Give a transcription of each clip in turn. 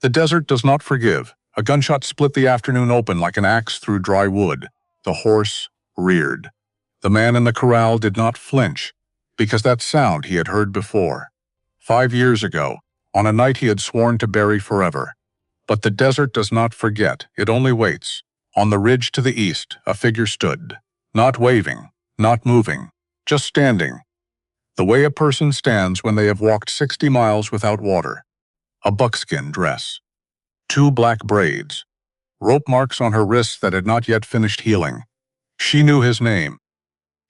The desert does not forgive. A gunshot split the afternoon open like an axe through dry wood. The horse reared. The man in the corral did not flinch, because that sound he had heard before. 5 years ago, on a night he had sworn to bury forever. But the desert does not forget, it only waits. On the ridge to the east, a figure stood, not waving, not moving, just standing. The way a person stands when they have walked 60 miles without water. A buckskin dress. 2 black braids. Rope marks on her wrists that had not yet finished healing. She knew his name.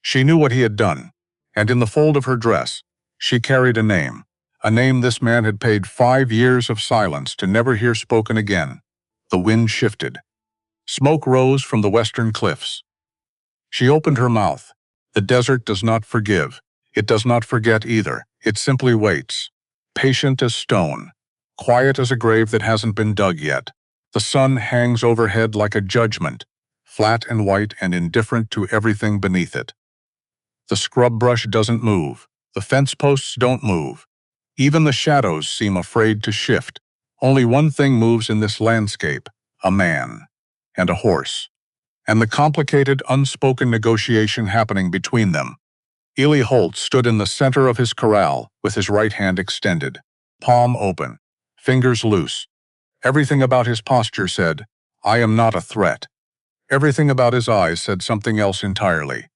She knew what he had done. And in the fold of her dress, she carried a name this man had paid 5 years of silence to never hear spoken again. The wind shifted. Smoke rose from the western cliffs. She opened her mouth. The desert does not forgive. It does not forget either. It simply waits. Patient as stone. Quiet as a grave that hasn't been dug yet. The sun hangs overhead like a judgment, flat and white and indifferent to everything beneath it. The scrub brush doesn't move. The fence posts don't move. Even the shadows seem afraid to shift. Only one thing moves in this landscape: a man and a horse, and the complicated, unspoken negotiation happening between them. Eli Holt stood in the center of his corral with his right hand extended, palm open, fingers loose. Everything about his posture said, "I am not a threat." Everything about his eyes said something else entirely.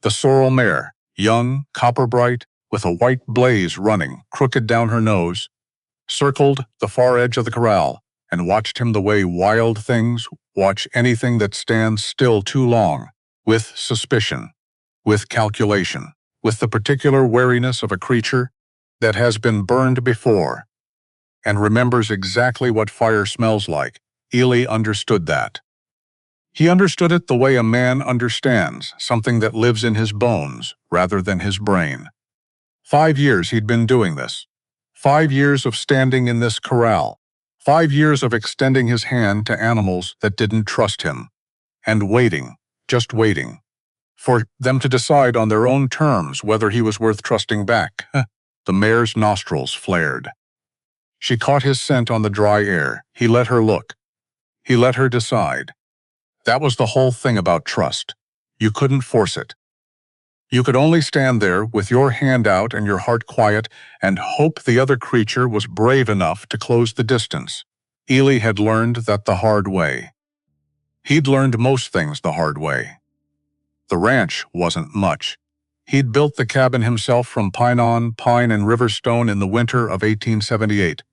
The sorrel mare, young, copper-bright, with a white blaze running crooked down her nose, circled the far edge of the corral and watched him the way wild things watch anything that stands still too long, with suspicion, with calculation, with the particular wariness of a creature that has been burned before and remembers exactly what fire smells like. Eli understood that. He understood it the way a man understands something that lives in his bones rather than his brain. 5 years he'd been doing this. 5 years of standing in this corral. 5 years of extending his hand to animals that didn't trust him. And waiting, just waiting, for them to decide on their own terms whether he was worth trusting back. The mare's nostrils flared. She caught his scent on the dry air. He let her look. He let her decide. That was the whole thing about trust. You couldn't force it. You could only stand there with your hand out and your heart quiet and hope the other creature was brave enough to close the distance. Eli had learned that the hard way. He'd learned most things the hard way. The ranch wasn't much. He'd built the cabin himself from pine and river stone in the winter of 1878.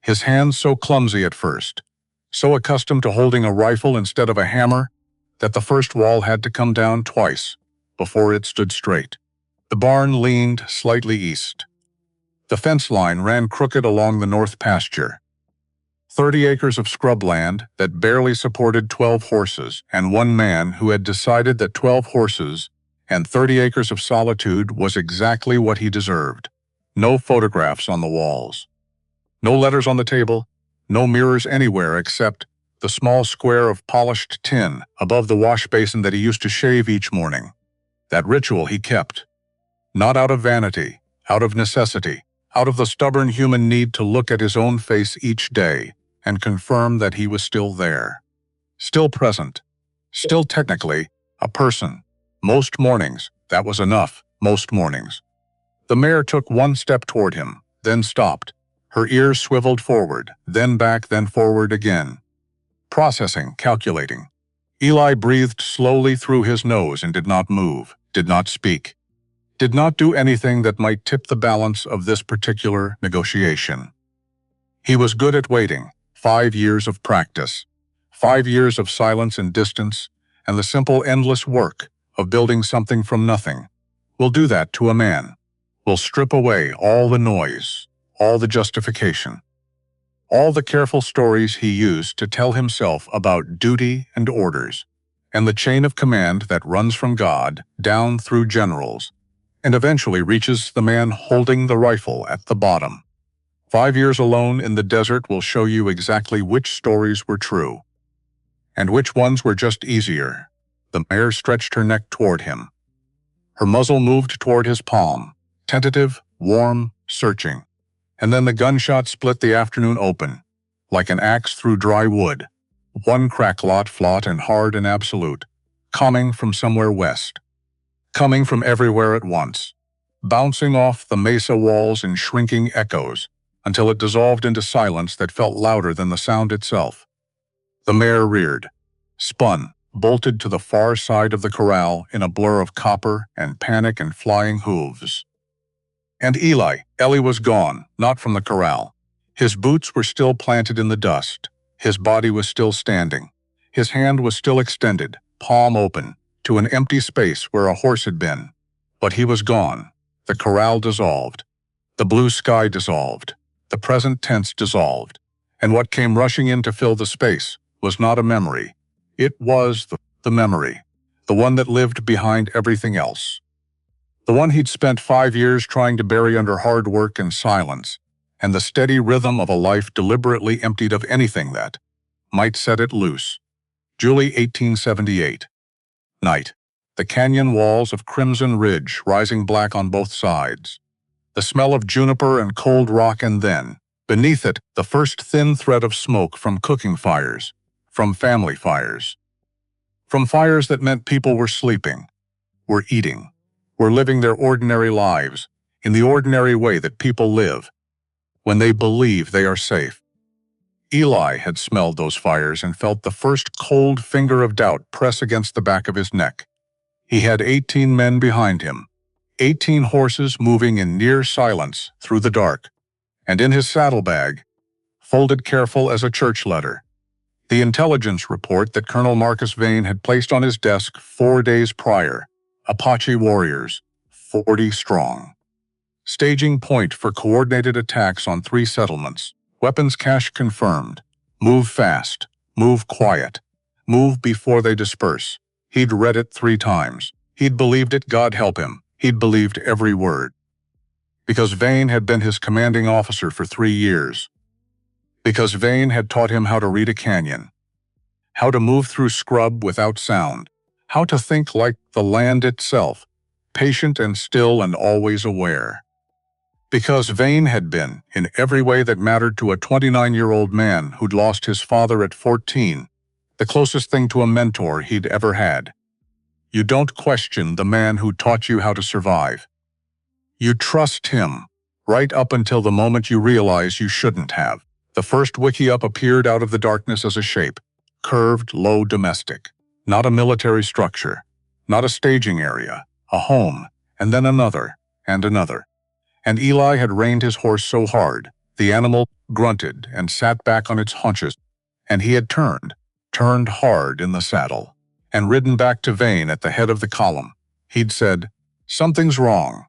His hands so clumsy at first, so accustomed to holding a rifle instead of a hammer, that the first wall had to come down twice before it stood straight. The barn leaned slightly east. The fence line ran crooked along the north pasture. 30 acres of scrubland that barely supported 12 horses, and one man who had decided that 12 horses and 30 acres of solitude was exactly what he deserved. No photographs on the walls. No letters on the table. No mirrors anywhere except the small square of polished tin above the wash basin that he used to shave each morning. That ritual he kept, not out of vanity, out of necessity, out of the stubborn human need to look at his own face each day and confirm that he was still there, still present, still technically a person. Most mornings, that was enough, most mornings. The mare took one step toward him, then stopped. Her ears swiveled forward, then back, then forward again. Processing, calculating. Eli breathed slowly through his nose and did not move, did not speak, did not do anything that might tip the balance of this particular negotiation. He was good at waiting. 5 years of practice. 5 years of silence and distance, and the simple, endless work of building something from nothing. Will do that to a man. Will strip away all the noise, all the justification, all the careful stories he used to tell himself about duty and orders, and the chain of command that runs from God down through generals, and eventually reaches the man holding the rifle at the bottom. 5 years alone in the desert will show you exactly which stories were true, and which ones were just easier. The mare stretched her neck toward him. Her muzzle moved toward his palm, tentative, warm, searching. And then the gunshot split the afternoon open. like an axe through dry wood. One crack lot flat and hard and absolute, coming from somewhere west, coming from everywhere at once, bouncing off the mesa walls in shrinking echoes, until it dissolved into silence that felt louder than the sound itself. The mare reared, spun, bolted to the far side of the corral in a blur of copper and panic and flying hooves. And Eli was gone, not from the corral. His boots were still planted in the dust. His body was still standing. His hand was still extended, palm open, to an empty space where a horse had been. But he was gone. The corral dissolved. The blue sky dissolved. The present tense dissolved. And what came rushing in to fill the space was not a memory. It was the memory, the one that lived behind everything else. The one he'd spent 5 years trying to bury under hard work and silence, and the steady rhythm of a life deliberately emptied of anything that might set it loose. July 1878. Night. The canyon walls of Crimson Ridge rising black on both sides. The smell of juniper and cold rock, and then, beneath it, the first thin thread of smoke from cooking fires, from family fires. From fires that meant people were sleeping, were eating, were living their ordinary lives in the ordinary way that people live, when they believe they are safe. Eli had smelled those fires and felt the first cold finger of doubt press against the back of his neck. He had 18 men behind him, 18 horses moving in near silence through the dark, and in his saddlebag, folded careful as a church letter, the intelligence report that Colonel Marcus Vane had placed on his desk 4 days prior. Apache warriors, 40 strong. Staging point for coordinated attacks on 3 settlements. Weapons cache confirmed. Move fast. Move quiet. Move before they disperse. He'd read it 3 times. He'd believed it, God help him. He'd believed every word. Because Vane had been his commanding officer for 3 years. Because Vane had taught him how to read a canyon. How to move through scrub without sound. How to think like the land itself, patient and still and always aware. Because Vane had been, in every way that mattered to a 29-year-old man who'd lost his father at 14, the closest thing to a mentor he'd ever had. You don't question the man who taught you how to survive. You trust him, right up until the moment you realize you shouldn't have. The first wiki-up appeared out of the darkness as a shape, curved, low, domestic. Not a military structure, not a staging area, a home, and then another, and another. And Eli had reined his horse so hard, the animal grunted and sat back on its haunches, and he had turned hard in the saddle, and ridden back to Vane at the head of the column. He'd said, "Something's wrong.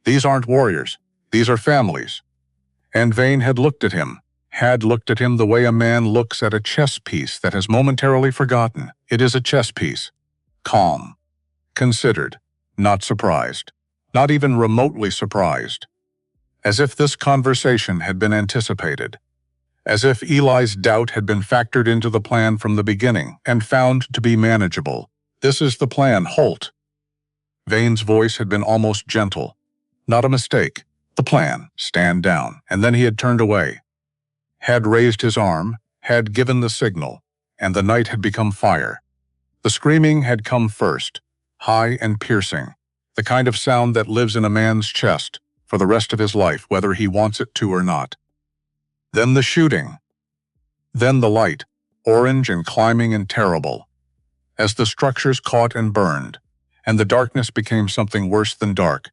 These aren't warriors, these are families." And Vane had looked at him the way a man looks at a chess piece that has momentarily forgotten. It is a chess piece. Calm. Considered. Not surprised. Not even remotely surprised. As if this conversation had been anticipated. As if Eli's doubt had been factored into the plan from the beginning and found to be manageable. "This is the plan, halt." Vane's voice had been almost gentle. Not a mistake. The plan. Stand down. And then he had turned away. Had raised his arm, had given the signal, and the night had become fire. The screaming had come first, high and piercing, the kind of sound that lives in a man's chest for the rest of his life, whether he wants it to or not. Then the shooting. Then the light, orange and climbing and terrible, as the structures caught and burned, and the darkness became something worse than dark.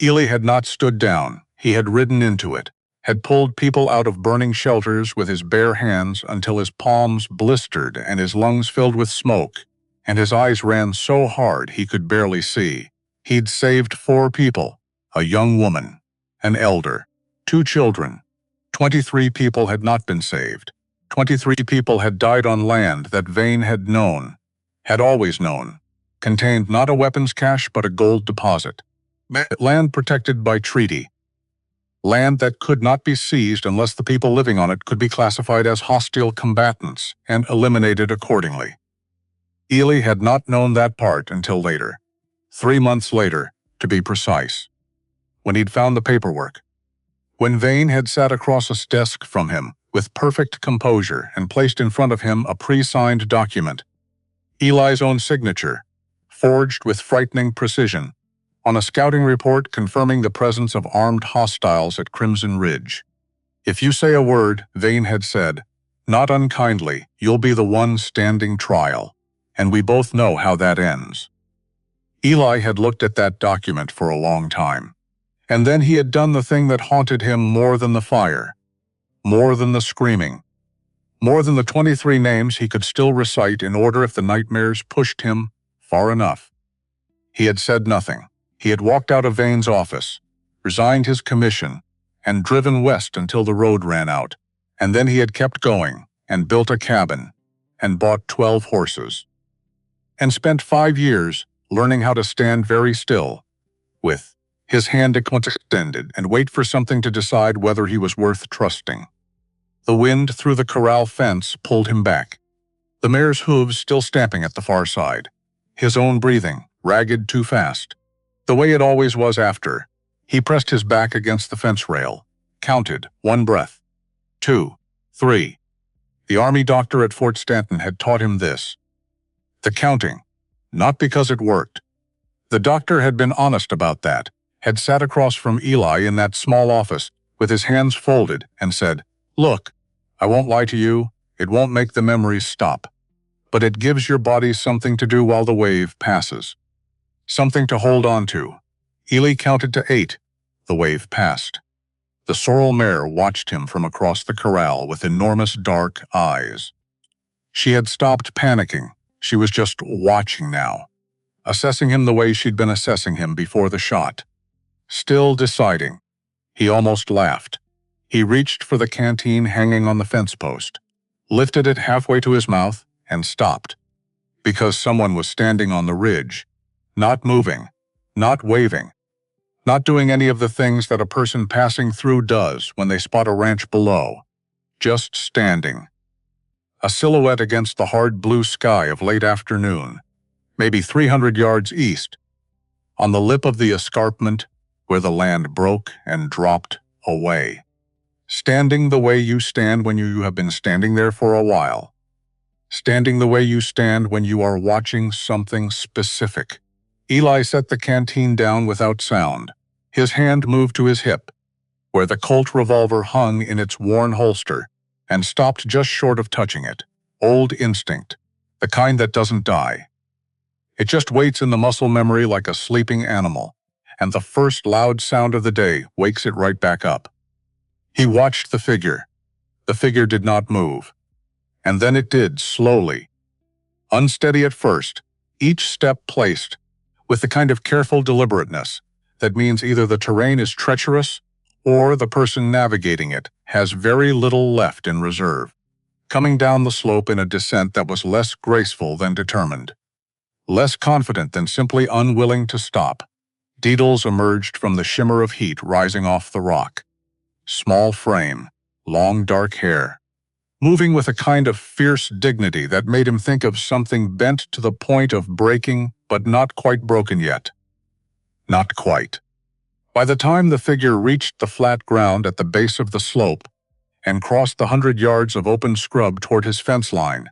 Eli had not stood down, he had ridden into it. Had pulled people out of burning shelters with his bare hands until his palms blistered and his lungs filled with smoke, and his eyes ran so hard he could barely see. He'd saved 4 people, a young woman, an elder, 2 children. 23 people had not been saved. 23 people had died on land that Vane had known, had always known, contained not a weapons cache but a gold deposit. Land protected by treaty. Land that could not be seized unless the people living on it could be classified as hostile combatants and eliminated accordingly. Eli had not known that part until later, 3 months later, to be precise, when he'd found the paperwork. When Vane had sat across his desk from him, with perfect composure, and placed in front of him a pre-signed document, Eli's own signature, forged with frightening precision, on a scouting report confirming the presence of armed hostiles at Crimson Ridge. "If you say a word," Vane had said, "not unkindly, you'll be the one standing trial, and we both know how that ends." Eli had looked at that document for a long time, and then he had done the thing that haunted him more than the fire, more than the screaming, more than the 23 names he could still recite in order if the nightmares pushed him far enough. He had said nothing. He had walked out of Vane's office, resigned his commission, and driven west until the road ran out, and then he had kept going, and built a cabin, and bought 12 horses, and spent 5 years learning how to stand very still, with his hand extended, and wait for something to decide whether he was worth trusting. The wind through the corral fence pulled him back, the mare's hooves still stamping at the far side, his own breathing ragged too fast, the way it always was after. He pressed his back against the fence rail, counted 1 breath, 2, 3. The army doctor at Fort Stanton had taught him this. The counting, not because it worked. The doctor had been honest about that, had sat across from Eli in that small office with his hands folded and said, "Look, I won't lie to you, it won't make the memories stop, but it gives your body something to do while the wave passes. Something to hold on to." Eli counted to 8. The wave passed. The sorrel mare watched him from across the corral with enormous dark eyes. She had stopped panicking. She was just watching now, assessing him the way she'd been assessing him before the shot. Still deciding. He almost laughed. He reached for the canteen hanging on the fence post, lifted it halfway to his mouth, and stopped. Because someone was standing on the ridge, not moving, not waving, not doing any of the things that a person passing through does when they spot a ranch below, just standing. A silhouette against the hard blue sky of late afternoon, maybe 300 yards east, on the lip of the escarpment where the land broke and dropped away. Standing the way you stand when you have been standing there for a while. Standing the way you stand when you are watching something specific. Eli set the canteen down without sound. His hand moved to his hip, where the Colt revolver hung in its worn holster, and stopped just short of touching it. Old instinct, the kind that doesn't die. It just waits in the muscle memory like a sleeping animal, and the first loud sound of the day wakes it right back up. He watched the figure. The figure did not move. And then it did, slowly. Unsteady at first, each step placed with the kind of careful deliberateness that means either the terrain is treacherous or the person navigating it has very little left in reserve, coming down the slope in a descent that was less graceful than determined, less confident than simply unwilling to stop. Deedles emerged from the shimmer of heat rising off the rock. Small frame, long dark hair, moving with a kind of fierce dignity that made him think of something bent to the point of breaking, but not quite broken yet. Not quite. By the time the figure reached the flat ground at the base of the slope and crossed the 100 yards of open scrub toward his fence line,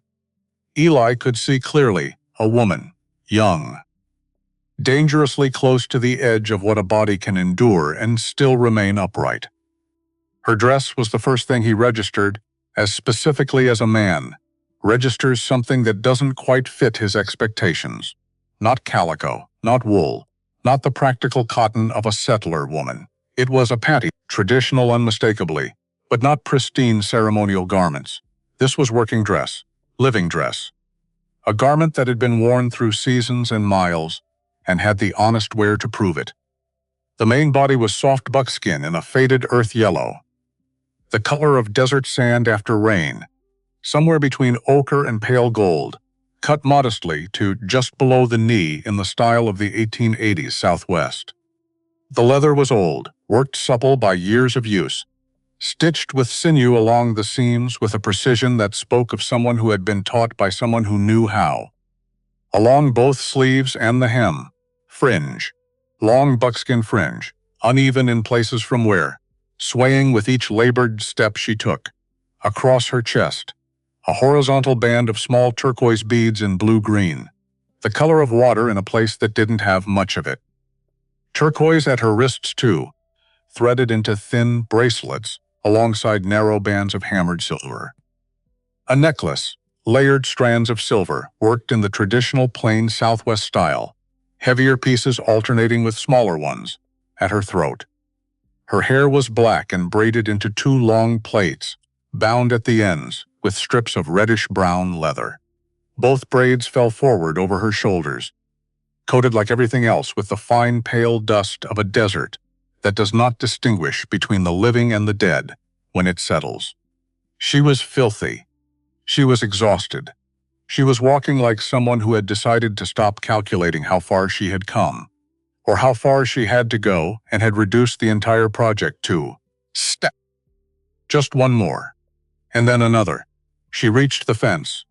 Eli could see clearly a woman, young, dangerously close to the edge of what a body can endure and still remain upright. Her dress was the first thing he registered, as specifically as a man registers something that doesn't quite fit his expectations. Not calico, not wool, not the practical cotton of a settler woman. It was Apache, traditional unmistakably, but not pristine ceremonial garments. This was working dress, living dress. A garment that had been worn through seasons and miles, and had the honest wear to prove it. The main body was soft buckskin in a faded earth yellow, the color of desert sand after rain, somewhere between ochre and pale gold, cut modestly to just below the knee in the style of the 1880s Southwest. The leather was old, worked supple by years of use, stitched with sinew along the seams with a precision that spoke of someone who had been taught by someone who knew how. Along both sleeves and the hem, fringe, long buckskin fringe, uneven in places from wear, swaying with each labored step she took, Across her chest, a horizontal band of small turquoise beads in blue-green, the color of water in a place that didn't have much of it. Turquoise at her wrists too, threaded into thin bracelets alongside narrow bands of hammered silver. A necklace, layered strands of silver, worked in the traditional plain Southwest style, heavier pieces alternating with smaller ones, at her throat. Her hair was black and braided into two long plaits, bound at the ends with strips of reddish-brown leather. Both braids fell forward over her shoulders, coated like everything else with the fine pale dust of a desert that does not distinguish between the living and the dead when it settles. She was filthy. She was exhausted. She was walking like someone who had decided to stop calculating how far she had come, or how far she had to go, and had reduced the entire project to step. Just one more, and then another. She reached the fence.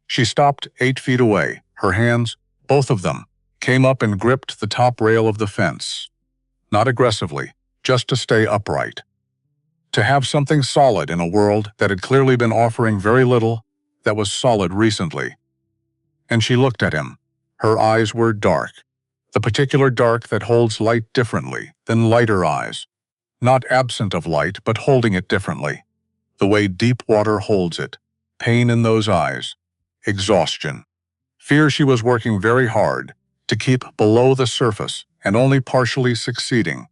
She stopped 8 feet away. Her hands, both of them, came up and gripped the top rail of the fence. Not aggressively, just to stay upright. To have something solid in a world that had clearly been offering very little that was solid recently. And she looked at him. Her eyes were dark, the particular dark that holds light differently than lighter eyes. Not absent of light, but holding it differently. The way deep water holds it. Pain in those eyes. Exhaustion. Fear she was working very hard to keep below the surface and only partially succeeding.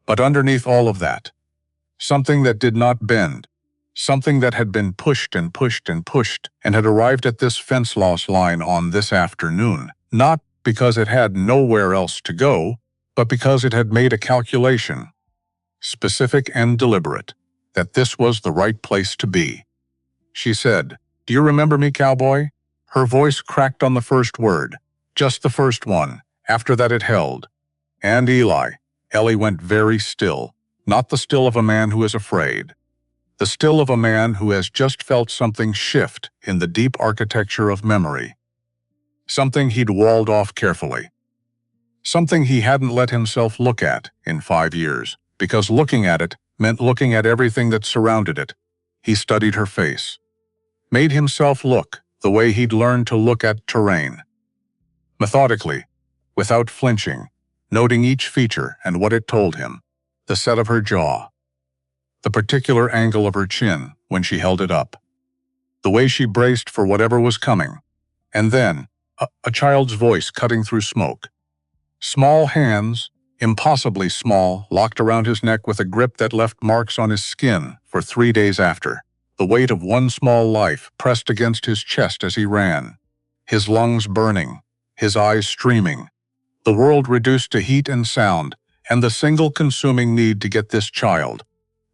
But underneath all of that, something that did not bend, something that had been pushed and pushed and pushed and had arrived at this fence loss line on this afternoon, not because it had nowhere else to go, but because it had made a calculation, specific and deliberate, that this was the right place to be. She said, "Do you remember me, Cowboy?" Her voice cracked on the first word, just the first one. After that it held. And Eli. Ellie went very still, not the still of a man who is afraid. The still of a man who has just felt something shift in the deep architecture of memory. Something he'd walled off carefully. Something he hadn't let himself look at in 5 years, because looking at it meant looking at everything that surrounded it. He studied her face. Made himself look the way he'd learned to look at terrain. Methodically, without flinching, noting each feature and what it told him. The set of her jaw. The particular angle of her chin when she held it up. The way she braced for whatever was coming. And then, a child's voice cutting through smoke. Small hands, impossibly small, locked around his neck with a grip that left marks on his skin for 3 days after. The weight of one small life pressed against his chest as he ran. His lungs burning, his eyes streaming. The world reduced to heat and sound, and the single consuming need to get this child,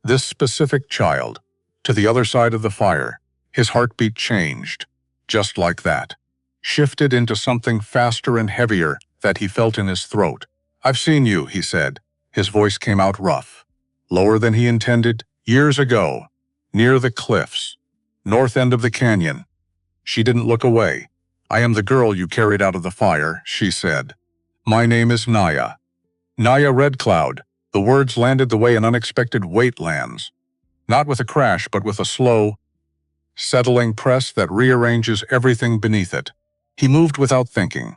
this specific child, to the other side of the fire. His heartbeat changed, just like that. Shifted into something faster and heavier that he felt in his throat. "I've seen you," he said. His voice came out rough, lower than he intended, years ago, near the cliffs, north end of the canyon. She didn't look away. "I am the girl you carried out of the fire," she said. "My name is Naya. Naya Red Cloud." The words landed the way an unexpected weight lands. Not with a crash, but with a slow, settling press that rearranges everything beneath it. He moved without thinking.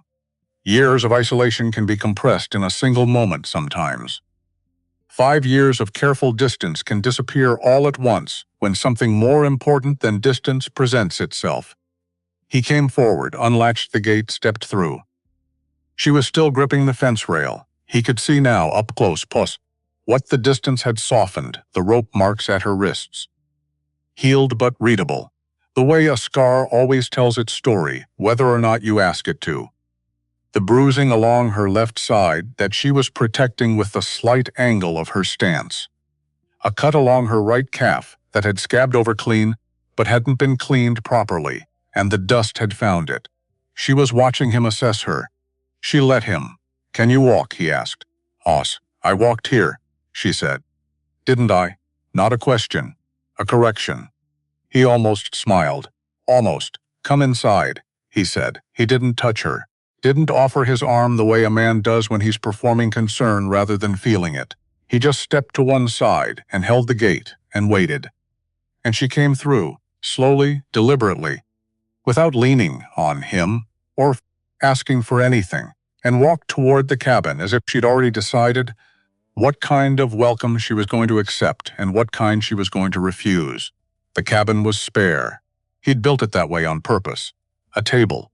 Years of isolation can be compressed in a single moment sometimes. 5 years of careful distance can disappear all at once when something more important than distance presents itself. He came forward, unlatched the gate, stepped through. She was still gripping the fence rail. He could see now, up close, what the distance had softened, the rope marks at her wrists. Healed but readable, the way a scar always tells its story, whether or not you ask it to. The bruising along her left side that she was protecting with the slight angle of her stance. A cut along her right calf that had scabbed over clean, but hadn't been cleaned properly, and the dust had found it. She was watching him assess her. She let him. "Can you walk?" he asked. I walked here," she said. "Didn't I?" Not a question. A correction. He almost smiled. "Almost. Come inside," he said. He didn't touch her. Didn't offer his arm the way a man does when he's performing concern rather than feeling it. He just stepped to one side and held the gate and waited. and she came through, slowly, deliberately, without leaning on him or asking for anything, and walked toward the cabin as if she'd already decided what kind of welcome she was going to accept and what kind she was going to refuse. The cabin was spare. He'd built it that way on purpose. A table,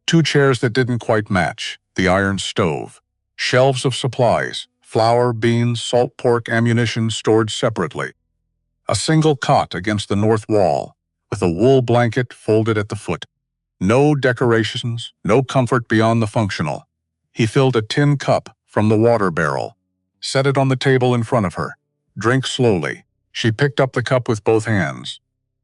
2 chairs that didn't quite match, the iron stove, shelves of supplies, flour, beans, salt pork, ammunition stored separately. A single cot against the north wall, with a wool blanket folded at the foot. No decorations, no comfort beyond the functional. He filled a tin cup from the water barrel, set it on the table in front of her. Drink slowly. She picked up the cup with both hands.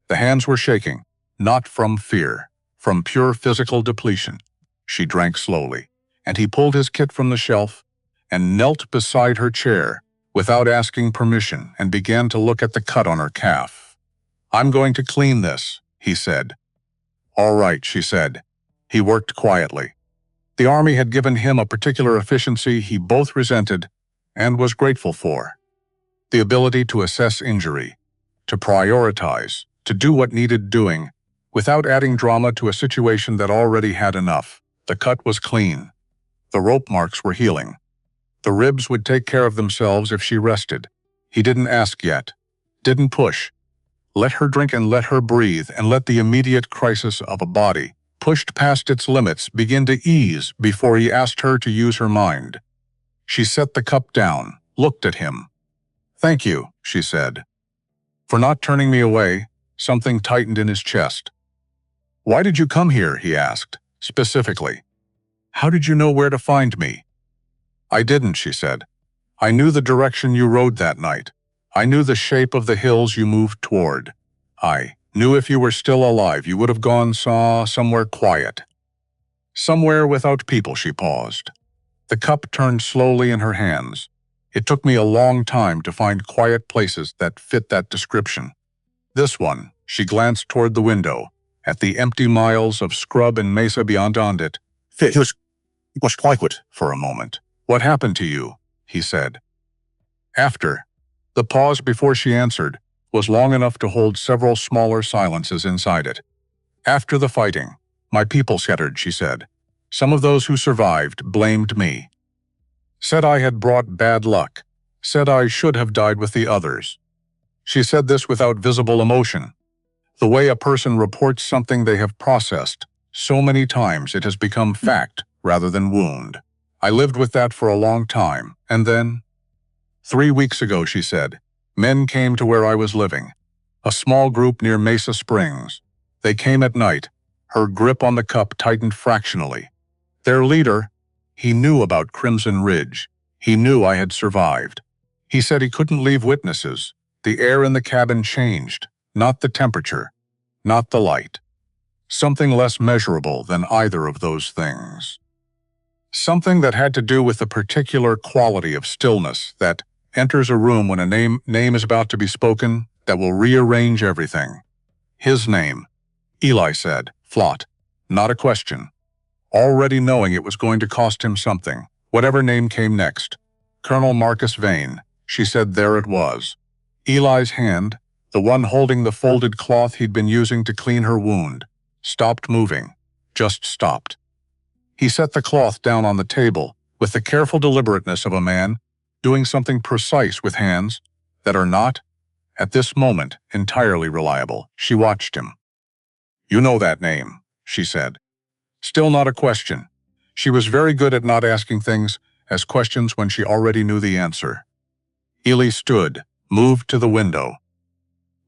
The hands were shaking, not from fear, from pure physical depletion. She drank slowly, and he pulled his kit from the shelf and knelt beside her chair without asking permission and began to look at the cut on her calf. "I'm going to clean this," he said. "All right," she said. He worked quietly. The army had given him a particular efficiency he both resented and was grateful for. The ability to assess injury, to prioritize, to do what needed doing, without adding drama to a situation that already had enough. The cut was clean. The rope marks were healing. The ribs would take care of themselves if she rested. He didn't ask yet, didn't push. Let her drink and let her breathe and let the immediate crisis of a body, pushed past its limits, begin to ease before he asked her to use her mind. She set the cup down, looked at him. "Thank you," she said. "For not turning me away." Something tightened in his chest. "Why did you come here?" he asked, specifically. "How did you know where to find me?" "I didn't," she said. "I knew the direction you rode that night. I knew the shape of the hills you moved toward. I knew if you were still alive, you would have gone somewhere quiet. Somewhere without people." She paused. The cup turned slowly in her hands. "It took me a long time to find quiet places that fit that description. This one," she glanced toward the window, at the empty miles of scrub and mesa beyond it. "It was quiet for a moment." "What happened to you?" he said. After. The pause before she answered was long enough to hold several smaller silences inside it. "After the fighting, my people scattered," she said. "Some of those who survived blamed me. Said I had brought bad luck. Said I should have died with the others." She said this without visible emotion. The way a person reports something they have processed so many times it has become fact rather than wound. "I lived with that for a long time, and then—" "3 weeks ago," she said, "men came to where I was living. A small group near Mesa Springs. They came at night." Her grip on the cup tightened fractionally. "Their leader, he knew about Crimson Ridge. He knew I had survived. He said he couldn't leave witnesses. The air in the cabin changed, not the temperature, not the light. Something less measurable than either of those things. Something that had to do with the particular quality of stillness that enters a room when a name is about to be spoken that will rearrange everything. His name," Eli said, flat, not a question. Already knowing it was going to cost him something, whatever name came next. "Colonel Marcus Vane," she said. There it was. Eli's hand, the one holding the folded cloth he'd been using to clean her wound, stopped moving, just stopped. He set the cloth down on the table with the careful deliberateness of a man doing something precise with hands that are not, at this moment, entirely reliable. She watched him. "You know that name," she said. Still not a question. She was very good at not asking things as questions when she already knew the answer. Eli stood, moved to the window,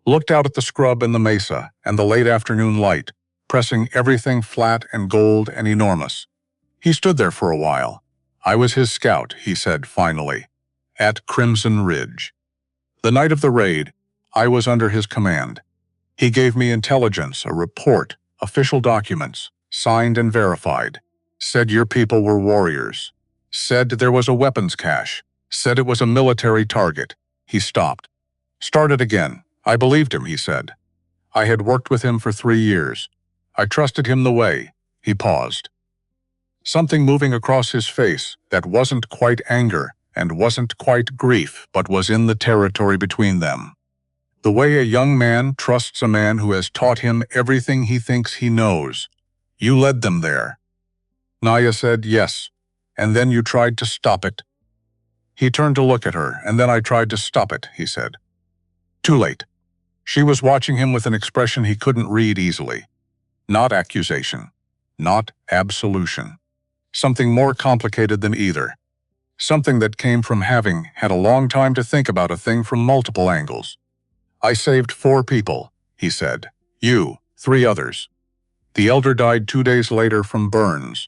looked out at the scrub and the mesa and the late afternoon light, pressing everything flat and gold and enormous. He stood there for a while. "I was his scout," he said finally, "at Crimson Ridge. The night of the raid, I was under his command. He gave me intelligence, a report, official documents, signed and verified. Said your people were warriors. Said there was a weapons cache. Said it was a military target." He stopped. Started again. "I believed him," he said. "I had worked with him for 3 years. I trusted him the way." He paused. Something moving across his face that wasn't quite anger and wasn't quite grief, but was in the territory between them. The way a young man trusts a man who has taught him everything he thinks he knows. You led them there. Naya said yes, and then you tried to stop it. He turned to look at her, and then I tried to stop it, he said. Too late. She was watching him with an expression he couldn't read easily. Not accusation. Not absolution. Something more complicated than either. Something that came from having had a long time to think about a thing from multiple angles. I saved 4 people, he said. You, 3 others. The elder died 2 days later from burns.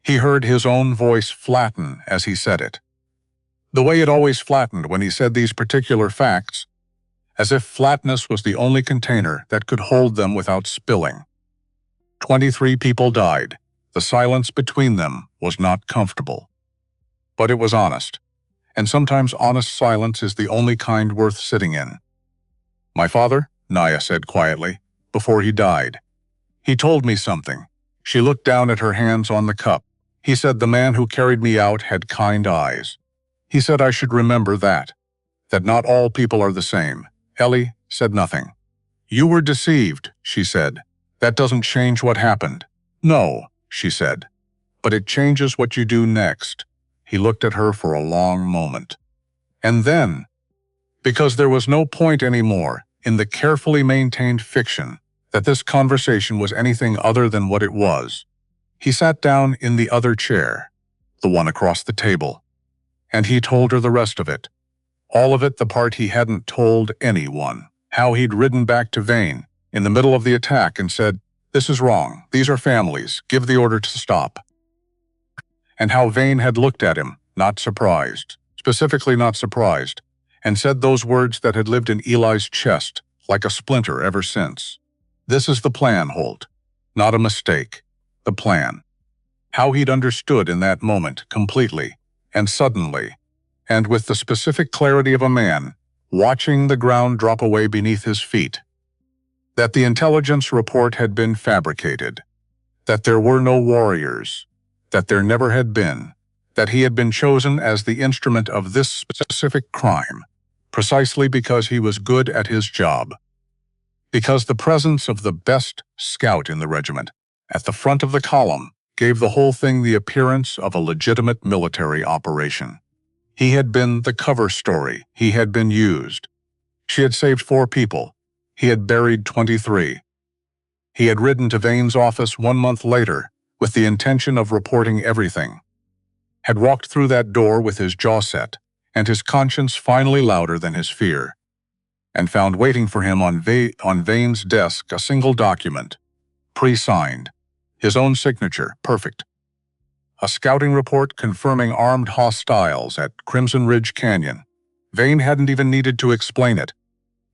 He heard his own voice flatten as he said it. The way it always flattened when he said these particular facts, as if flatness was the only container that could hold them without spilling. 23 people died. The silence between them was not comfortable. But it was honest, and sometimes honest silence is the only kind worth sitting in. My father, Naya said quietly, before he died. He told me something. She looked down at her hands on the cup. He said the man who carried me out had kind eyes. He said I should remember that not all people are the same. Ellie said nothing. You were deceived, she said. That doesn't change what happened. No, she said. But it changes what you do next. He looked at her for a long moment. And then, because there was no point anymore in the carefully maintained fiction that this conversation was anything other than what it was, he sat down in the other chair, the one across the table, and he told her the rest of it. All of it, the part he hadn't told anyone. How he'd ridden back to Vane in the middle of the attack and said, "This is wrong. These are families. Give the order to stop." And how Vane had looked at him, not surprised, specifically not surprised, and said those words that had lived in Eli's chest like a splinter ever since. This is the plan, Holt. Not a mistake. The plan. How he'd understood in that moment completely, and suddenly, and with the specific clarity of a man watching the ground drop away beneath his feet. That the intelligence report had been fabricated. That there were no warriors. That there never had been. That he had been chosen as the instrument of this specific crime, precisely because he was good at his job. Because the presence of the best scout in the regiment, at the front of the column, gave the whole thing the appearance of a legitimate military operation. He had been the cover story. He had been used. She had saved 4 people. He had buried 23. He had ridden to Vane's office 1 month later with the intention of reporting everything. Had walked through that door with his jaw set and his conscience finally louder than his fear, and found waiting for him on Vane's desk a single document, pre-signed, his own signature, perfect. A scouting report confirming armed hostiles at Crimson Ridge Canyon. Vane hadn't even needed to explain it.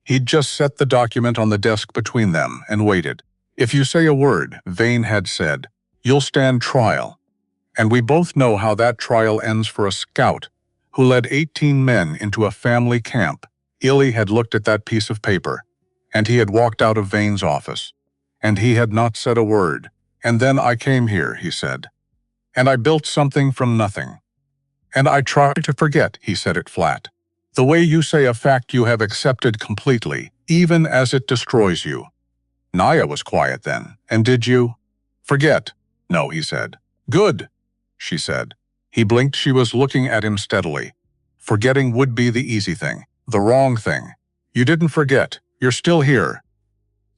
He'd just set the document on the desk between them and waited. If you say a word, Vane had said, you'll stand trial. And we both know how that trial ends for a scout who led 18 men into a family camp. Illy had looked at that piece of paper, and he had walked out of Vane's office, and he had not said a word. And then I came here, he said. And I built something from nothing. And I tried to forget, he said it flat. The way you say a fact you have accepted completely, even as it destroys you. Naya was quiet then. And did you? Forget. No, he said. Good, she said. He blinked. She was looking at him steadily. Forgetting would be the easy thing, the wrong thing. You didn't forget. You're still here.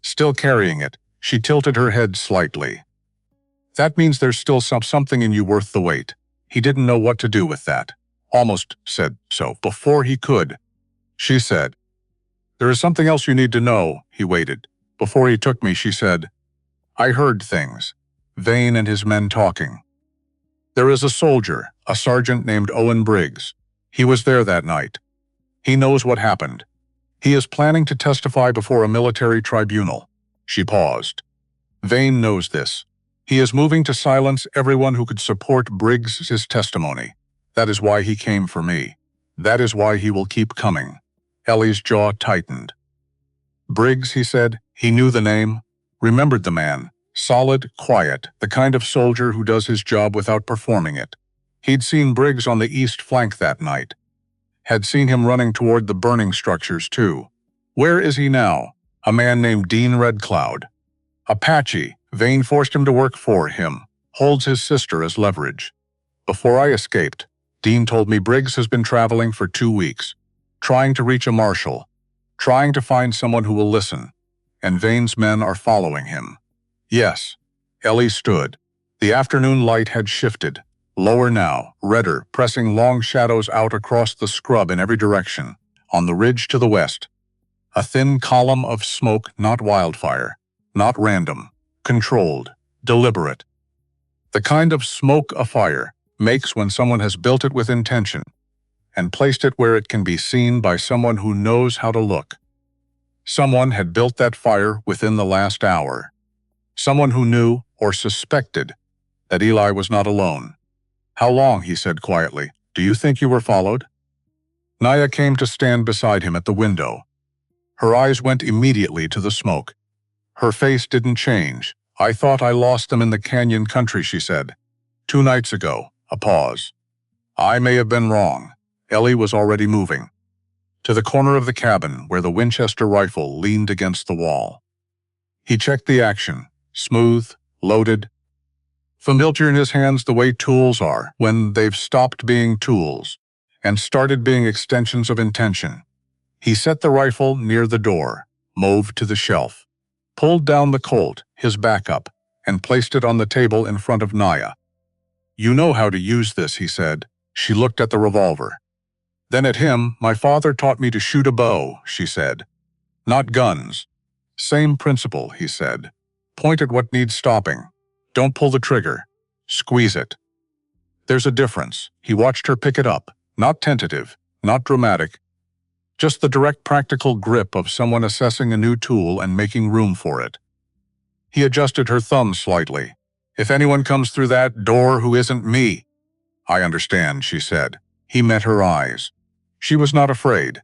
Still carrying it. She tilted her head slightly. That means there's still something in you worth the wait. He didn't know what to do with that. Almost said so before he could. She said, there is something else you need to know. He waited. Before he took me, she said, I heard things. Vane and his men talking. There is a soldier, a sergeant named Owen Briggs. He was there that night. He knows what happened. He is planning to testify before a military tribunal. She paused. Vane knows this. He is moving to silence everyone who could support Briggs's testimony. That is why he came for me. That is why he will keep coming. Ellie's jaw tightened. Briggs, he said. He knew the name, remembered the man. Solid, quiet, the kind of soldier who does his job without performing it. He'd seen Briggs on the east flank that night. Had seen him running toward the burning structures, too. Where is he now? A man named Dean Red Cloud. Apache, Vane forced him to work for him, holds his sister as leverage. Before I escaped, Dean told me Briggs has been traveling for 2 weeks, trying to reach a marshal, trying to find someone who will listen, and Vane's men are following him. Yes. Ellie stood. The afternoon light had shifted, lower now, redder, pressing long shadows out across the scrub in every direction, on the ridge to the west. A thin column of smoke, not wildfire, not random, controlled, deliberate. The kind of smoke a fire makes when someone has built it with intention and placed it where it can be seen by someone who knows how to look. Someone had built that fire within the last hour. Someone who knew or suspected that Eli was not alone. How long, he said quietly, do you think you were followed? Naya came to stand beside him at the window. Her eyes went immediately to the smoke. Her face didn't change. I thought I lost them in the canyon country, she said. 2 nights ago. A pause. I may have been wrong. Ellie was already moving. To the corner of the cabin where the Winchester rifle leaned against the wall. He checked the action. Smooth, loaded. Familiar in his hands the way tools are when they've stopped being tools and started being extensions of intention. He set the rifle near the door, moved to the shelf, pulled down the Colt, his backup, and placed it on the table in front of Naya. You know how to use this, he said. She looked at the revolver. Then at him, my father taught me to shoot a bow, she said. Not guns. Same principle, he said. Point at what needs stopping. Don't pull the trigger. Squeeze it. There's a difference. He watched her pick it up, not tentative, not dramatic, just the direct practical grip of someone assessing a new tool and making room for it. He adjusted her thumb slightly. If anyone comes through that door who isn't me. I understand, she said. He met her eyes. She was not afraid.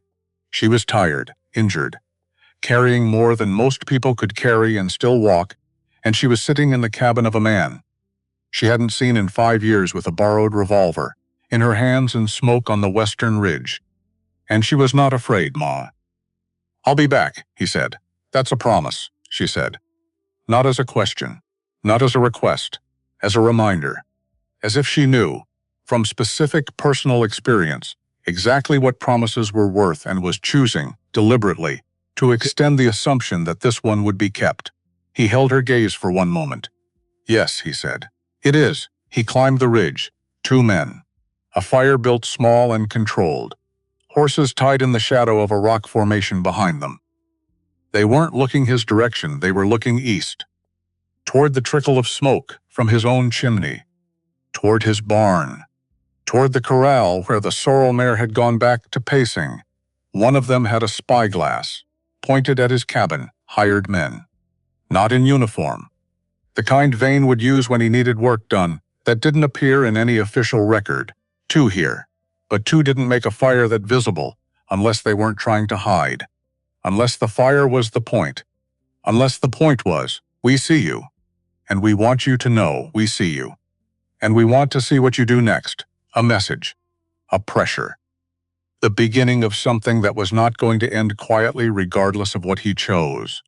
She was tired, injured, carrying more than most people could carry and still walk, and she was sitting in the cabin of a man she hadn't seen in 5 years with a borrowed revolver, in her hands and smoke on the western ridge. And she was not afraid, Ma. I'll be back, he said. That's a promise, she said. Not as a question, not as a request, as a reminder, as if she knew, from specific personal experience, exactly what promises were worth and was choosing, deliberately, to extend the assumption that this one would be kept. He held her gaze for 1 moment. Yes, he said. It is. He climbed the ridge. 2 men. A fire built small and controlled. Horses tied in the shadow of a rock formation behind them. They weren't looking his direction, they were looking east. Toward the trickle of smoke from his own chimney. Toward his barn. Toward the corral where the sorrel mare had gone back to pacing. One of them had a spyglass, pointed at his cabin, hired men. Not in uniform. The kind Vane would use when he needed work done, that didn't appear in any official record. 2 here. But 2 didn't make a fire that visible, unless they weren't trying to hide. Unless the fire was the point. Unless the point was, we see you. And we want you to know we see you. And we want to see what you do next. A message. A pressure. The beginning of something that was not going to end quietly regardless of what he chose.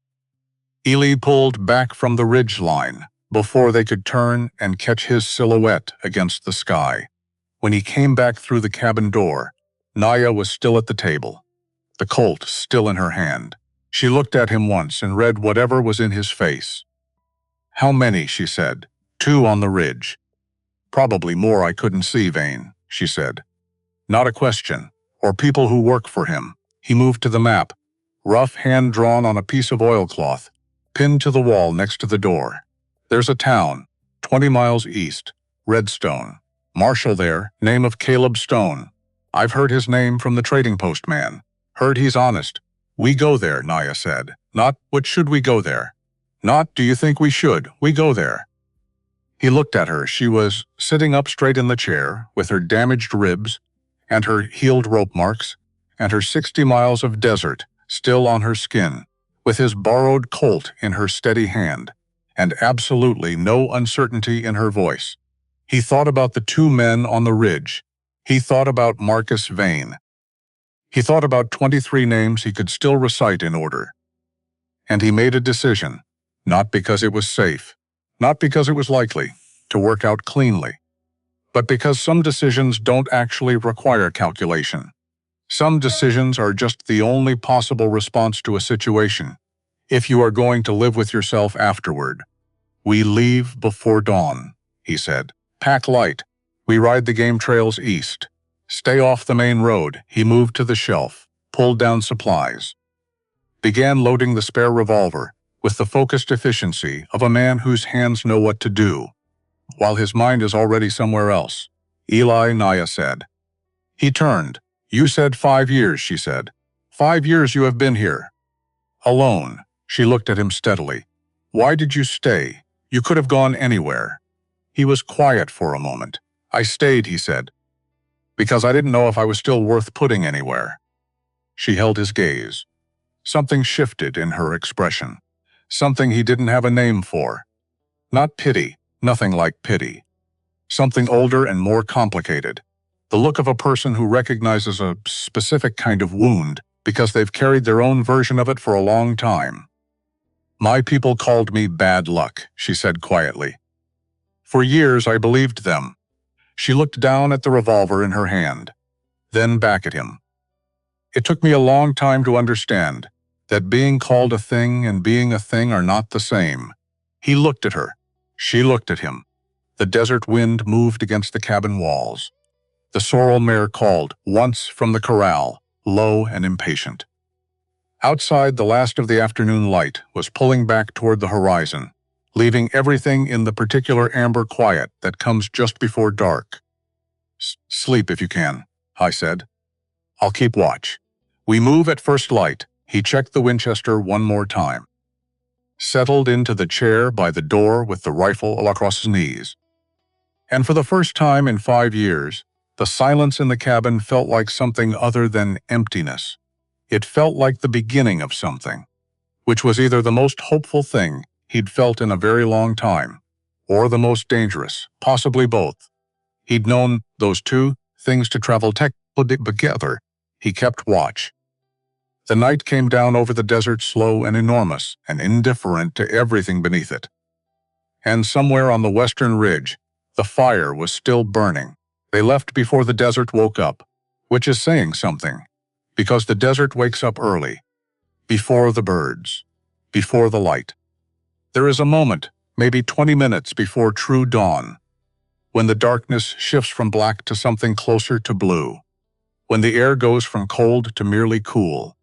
Eli pulled back from the ridge line before they could turn and catch his silhouette against the sky. When he came back through the cabin door, Naya was still at the table, the Colt still in her hand. She looked at him once and read whatever was in his face. How many, she said. 2 on the ridge. Probably more I couldn't see, Vane, she said. Not a question, or people who work for him. He moved to the map, rough hand drawn on a piece of oilcloth, pinned to the wall next to the door. There's a town, 20 miles east, Redstone. Marshal there, name of Caleb Stone. I've heard his name from the trading post man. Heard he's honest. We go there, Naya said. Not, what should we go there? Not, do you think we should? We go there. He looked at her. She was sitting up straight in the chair, with her damaged ribs, and her healed rope marks, and her 60 miles of desert still on her skin, with his borrowed Colt in her steady hand, and absolutely no uncertainty in her voice. He thought about the 2 men on the ridge. He thought about Marcus Vane. He thought about 23 names he could still recite in order. And he made a decision, not because it was safe, not because it was likely to work out cleanly, but because some decisions don't actually require calculation. Some decisions are just the only possible response to a situation, if you are going to live with yourself afterward. We leave before dawn, he said. Pack light. We ride the game trails east. Stay off the main road. He moved to the shelf, pulled down supplies, began loading the spare revolver with the focused efficiency of a man whose hands know what to do, while his mind is already somewhere else. Eli, Naya said. He turned. You said 5 years, she said. 5 years you have been here. Alone. She looked at him steadily. Why did you stay? You could have gone anywhere. He was quiet for a moment. I stayed, he said, because I didn't know if I was still worth putting anywhere. She held his gaze. Something shifted in her expression. Something he didn't have a name for. Not pity, nothing like pity. Something older and more complicated. The look of a person who recognizes a specific kind of wound because they've carried their own version of it for a long time. My people called me bad luck, she said quietly. For years I believed them. She looked down at the revolver in her hand, then back at him. It took me a long time to understand that being called a thing and being a thing are not the same. He looked at her. She looked at him. The desert wind moved against the cabin walls. The sorrel mare called, once from the corral, low and impatient. Outside, the last of the afternoon light was pulling back toward the horizon, leaving everything in the particular amber quiet that comes just before dark. Sleep if you can, I said. I'll keep watch. We move at first light. He checked the Winchester one more time. Settled into the chair by the door with the rifle across his knees. And for the first time in 5 years, the silence in the cabin felt like something other than emptiness. It felt like the beginning of something, which was either the most hopeful thing he'd felt in a very long time, or the most dangerous, possibly both. He'd known those two things to travel together. He kept watch. The night came down over the desert slow and enormous and indifferent to everything beneath it. And somewhere on the western ridge, the fire was still burning. They left before the desert woke up, which is saying something, because the desert wakes up early, before the birds, before the light. There is a moment, maybe 20 minutes before true dawn, when the darkness shifts from black to something closer to blue, when the air goes from cold to merely cool,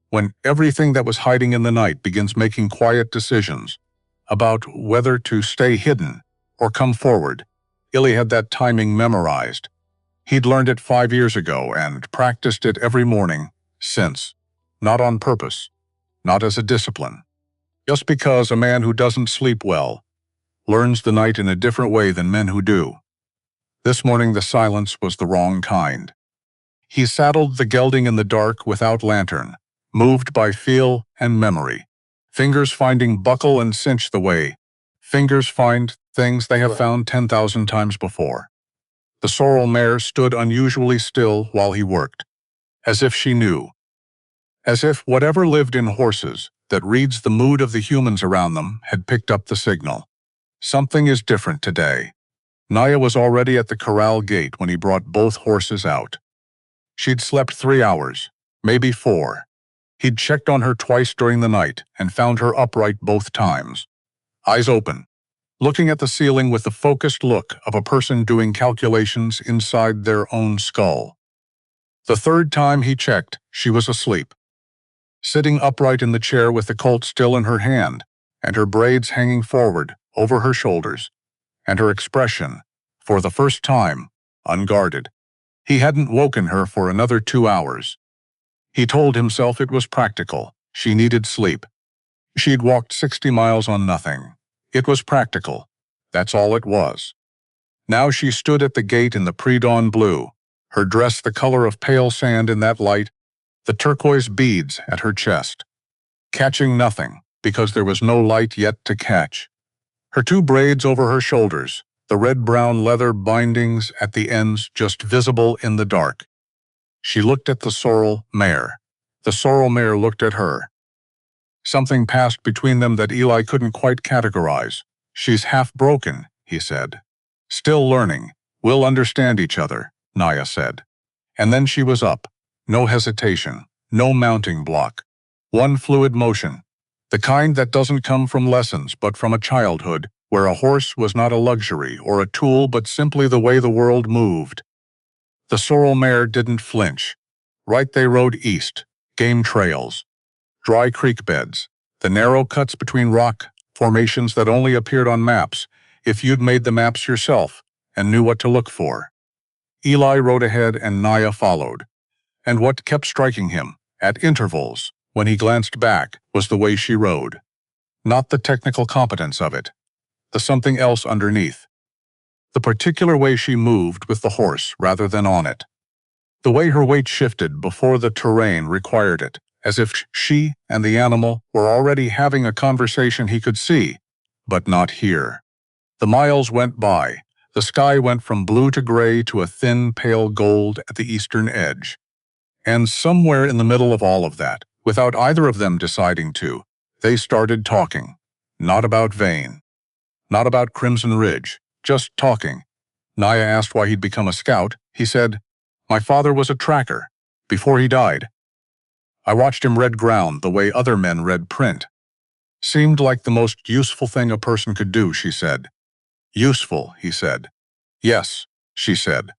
when everything that was hiding in the night begins making quiet decisions about whether to stay hidden or come forward. Illy had that timing memorized. He'd learned it 5 years ago and practiced it every morning since, not on purpose, not as a discipline. Just because a man who doesn't sleep well learns the night in a different way than men who do. This morning the silence was the wrong kind. He saddled the gelding in the dark without lantern, moved by feel and memory. Fingers finding buckle and cinch the way. Fingers find things they have found 10,000 times before. The sorrel mare stood unusually still while he worked, as if she knew. As if whatever lived in horses that reads the mood of the humans around them had picked up the signal. Something is different today. Naya was already at the corral gate when he brought both horses out. She'd slept 3 hours, maybe 4. He'd checked on her twice during the night and found her upright both times, eyes open, looking at the ceiling with the focused look of a person doing calculations inside their own skull. The third time he checked, she was asleep, sitting upright in the chair with the colt still in her hand and her braids hanging forward over her shoulders, and her expression, for the first time, unguarded. He hadn't woken her for another 2 hours. He told himself it was practical. She needed sleep. She'd walked 60 miles on nothing. It was practical. That's all it was. Now she stood at the gate in the pre-dawn blue, her dress the color of pale sand in that light, the turquoise beads at her chest, catching nothing because there was no light yet to catch. Her 2 braids over her shoulders, the red-brown leather bindings at the ends just visible in the dark. She looked at the sorrel mare. The sorrel mare looked at her. Something passed between them that Eli couldn't quite categorize. "She's half broken," he said. "Still learning. We'll understand each other," Naya said. And then she was up. No hesitation. No mounting block. One fluid motion. The kind that doesn't come from lessons but from a childhood, where a horse was not a luxury or a tool but simply the way the world moved. The sorrel mare didn't flinch. Right they rode east. Game trails. Dry creek beds. The narrow cuts between rock formations that only appeared on maps if you'd made the maps yourself and knew what to look for. Eli rode ahead and Naya followed. And what kept striking him, at intervals, when he glanced back, was the way she rode. Not the technical competence of it. The something else underneath. The particular way she moved with the horse rather than on it. The way her weight shifted before the terrain required it, as if she and the animal were already having a conversation he could see, but not hear. The miles went by. The sky went from blue to gray to a thin, pale gold at the eastern edge. And somewhere in the middle of all of that, without either of them deciding to, they started talking. Not about Vane. Not about Crimson Ridge. Just talking. Naya asked why he'd become a scout. He said, "My father was a tracker. Before he died. I watched him read ground the way other men read print. Seemed like the most useful thing a person could do," she said. "Useful," he said. "Yes," she said.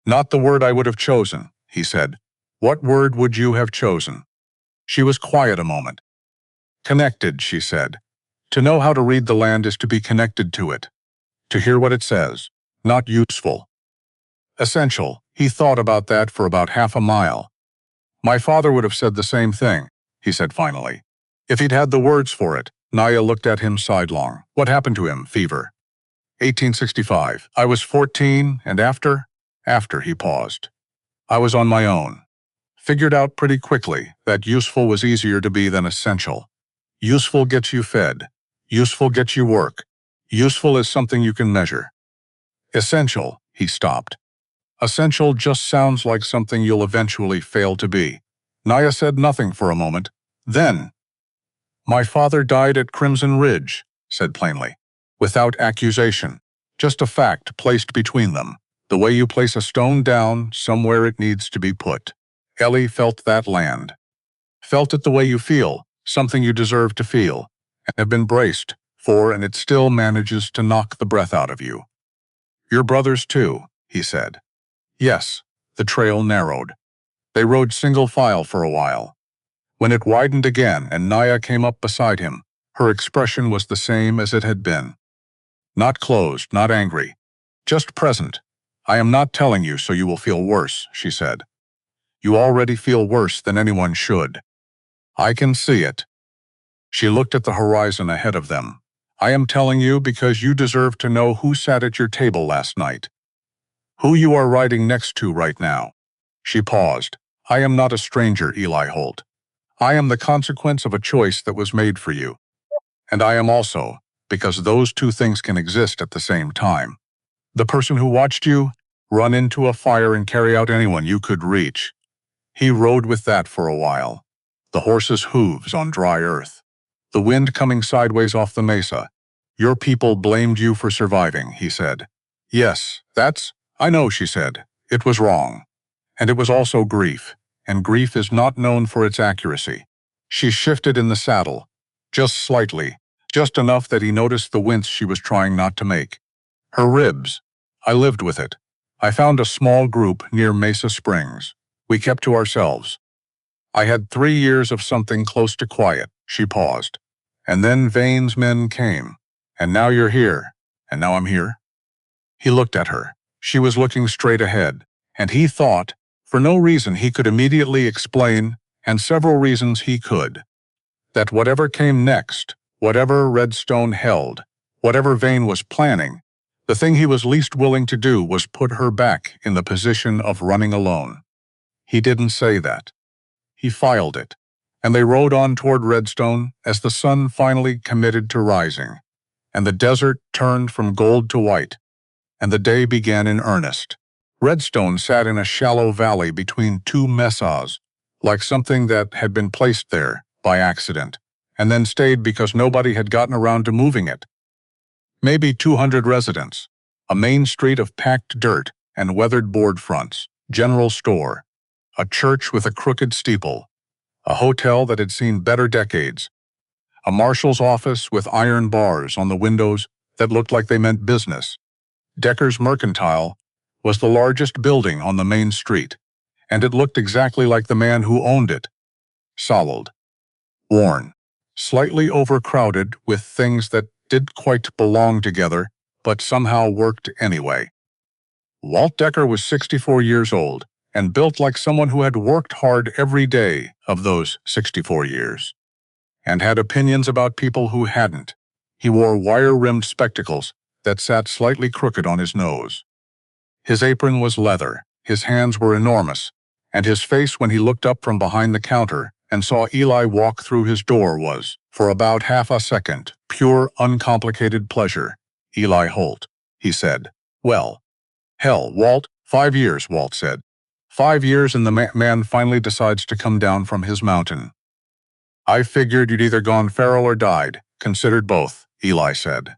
"Not the word I would have chosen," he said. "What word would you have chosen?" She was quiet a moment. "Connected," she said. "To know how to read the land is to be connected to it. To hear what it says. Not useful. Essential." He thought about that for about half a mile. "My father would have said the same thing," he said finally. "If he'd had the words for it." Naya looked at him sidelong. "What happened to him, fever?" 1865. I was 14, and after, he paused. I was on my own. Figured out pretty quickly that useful was easier to be than essential. Useful gets you fed. Useful gets you work. Useful is something you can measure. Essential, he stopped. Essential just sounds like something you'll eventually fail to be. Naya said nothing for a moment. Then, "My father died at Crimson Ridge," said plainly, without accusation, just a fact placed between them, the way you place a stone down somewhere it needs to be put. Ellie felt that land. Felt it the way you feel, something you deserve to feel, and have been braced for, and it still manages to knock the breath out of you. "Your brothers too," he said. Yes, the trail narrowed. They rode single file for a while. When it widened again and Naya came up beside him, her expression was the same as it had been. Not closed, not angry. Just present. "I am not telling you so you will feel worse," she said. "You already feel worse than anyone should. I can see it." She looked at the horizon ahead of them. "I am telling you because you deserve to know who sat at your table last night. Who you are riding next to right now." She paused. "I am not a stranger, Eli Holt. I am the consequence of a choice that was made for you. And I am also, because those two things can exist at the same time, the person who watched you run into a fire and carry out anyone you could reach." He rode with that for a while. The horse's hooves on dry earth. The wind coming sideways off the mesa. "Your people blamed you for surviving," he said. "Yes, I know," she said. "It was wrong. And it was also grief. And grief is not known for its accuracy." She shifted in the saddle. Just slightly. Just enough that he noticed the wince she was trying not to make. Her ribs. "I lived with it. I found a small group near Mesa Springs. We kept to ourselves. I had 3 years of something close to quiet." She paused. "And then Vane's men came. And now you're here. And now I'm here." He looked at her. She was looking straight ahead. And he thought, for no reason he could immediately explain, and several reasons he could, that whatever came next, whatever Redstone held, whatever Vane was planning, the thing he was least willing to do was put her back in the position of running alone. He didn't say that. He filed it, and they rode on toward Redstone as the sun finally committed to rising, and the desert turned from gold to white, and the day began in earnest. Redstone sat in a shallow valley between two mesas, like something that had been placed there by accident, and then stayed because nobody had gotten around to moving it. Maybe 200 residents, a main street of packed dirt and weathered board fronts, general store, a church with a crooked steeple, a hotel that had seen better decades, a marshal's office with iron bars on the windows that looked like they meant business. Decker's Mercantile was the largest building on the main street, and it looked exactly like the man who owned it. Solid, worn, slightly overcrowded with things that didn't quite belong together, but somehow worked anyway. Walt Decker was 64 years old and built like someone who had worked hard every day of those 64 years, and had opinions about people who hadn't. He wore wire-rimmed spectacles that sat slightly crooked on his nose. His apron was leather, his hands were enormous, and his face when he looked up from behind the counter and saw Eli walk through his door was, for about half a second, pure, uncomplicated pleasure. "Eli Holt," he said. "Well, hell, Walt, 5 years," Walt said. 5 years and the man finally decides to come down from his mountain. "I figured you'd either gone feral or died, considered both," Eli said.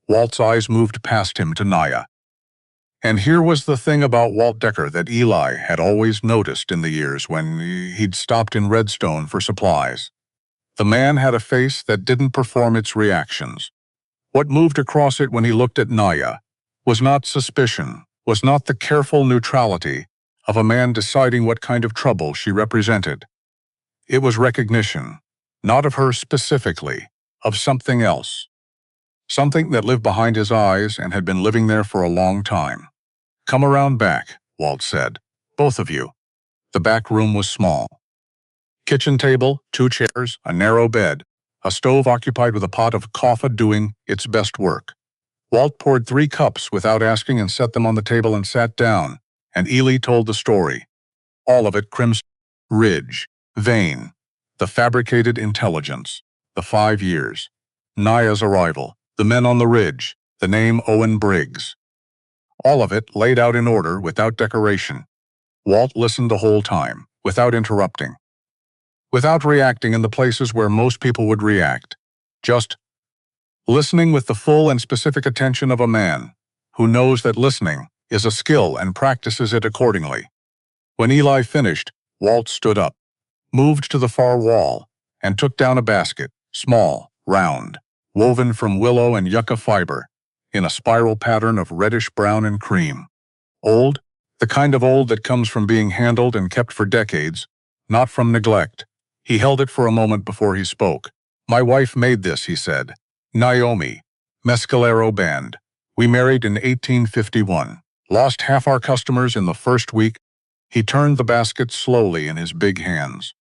Walt's eyes moved past him to Naya. And here was the thing about Walt Decker that Eli had always noticed in the years when he'd stopped in Redstone for supplies. The man had a face that didn't perform its reactions. What moved across it when he looked at Naya was not suspicion, was not the careful neutrality of a man deciding what kind of trouble she represented. It was recognition, not of her specifically, of something else. Something that lived behind his eyes and had been living there for a long time. "Come around back," Walt said. "Both of you." The back room was small. Kitchen table, 2 chairs, a narrow bed, a stove occupied with a pot of coffee doing its best work. Walt poured 3 cups without asking and set them on the table and sat down, and Ely told the story. All of it crimson. Ridge, Vane, the fabricated intelligence, the 5 years, Naya's arrival, the men on the ridge, the name Owen Briggs. All of it laid out in order without decoration. Walt listened the whole time, without interrupting, without reacting in the places where most people would react, just listening with the full and specific attention of a man who knows that listening is a skill and practices it accordingly. When Eli finished, Walt stood up, moved to the far wall, and took down a basket, small, round, woven from willow and yucca fiber, in a spiral pattern of reddish-brown and cream. Old, the kind of old that comes from being handled and kept for decades, not from neglect. He held it for a moment before he spoke. "My wife made this," he said. "Naomi, Mescalero Band. We married in 1851. Lost half our customers in the first week." He turned the basket slowly in his big hands.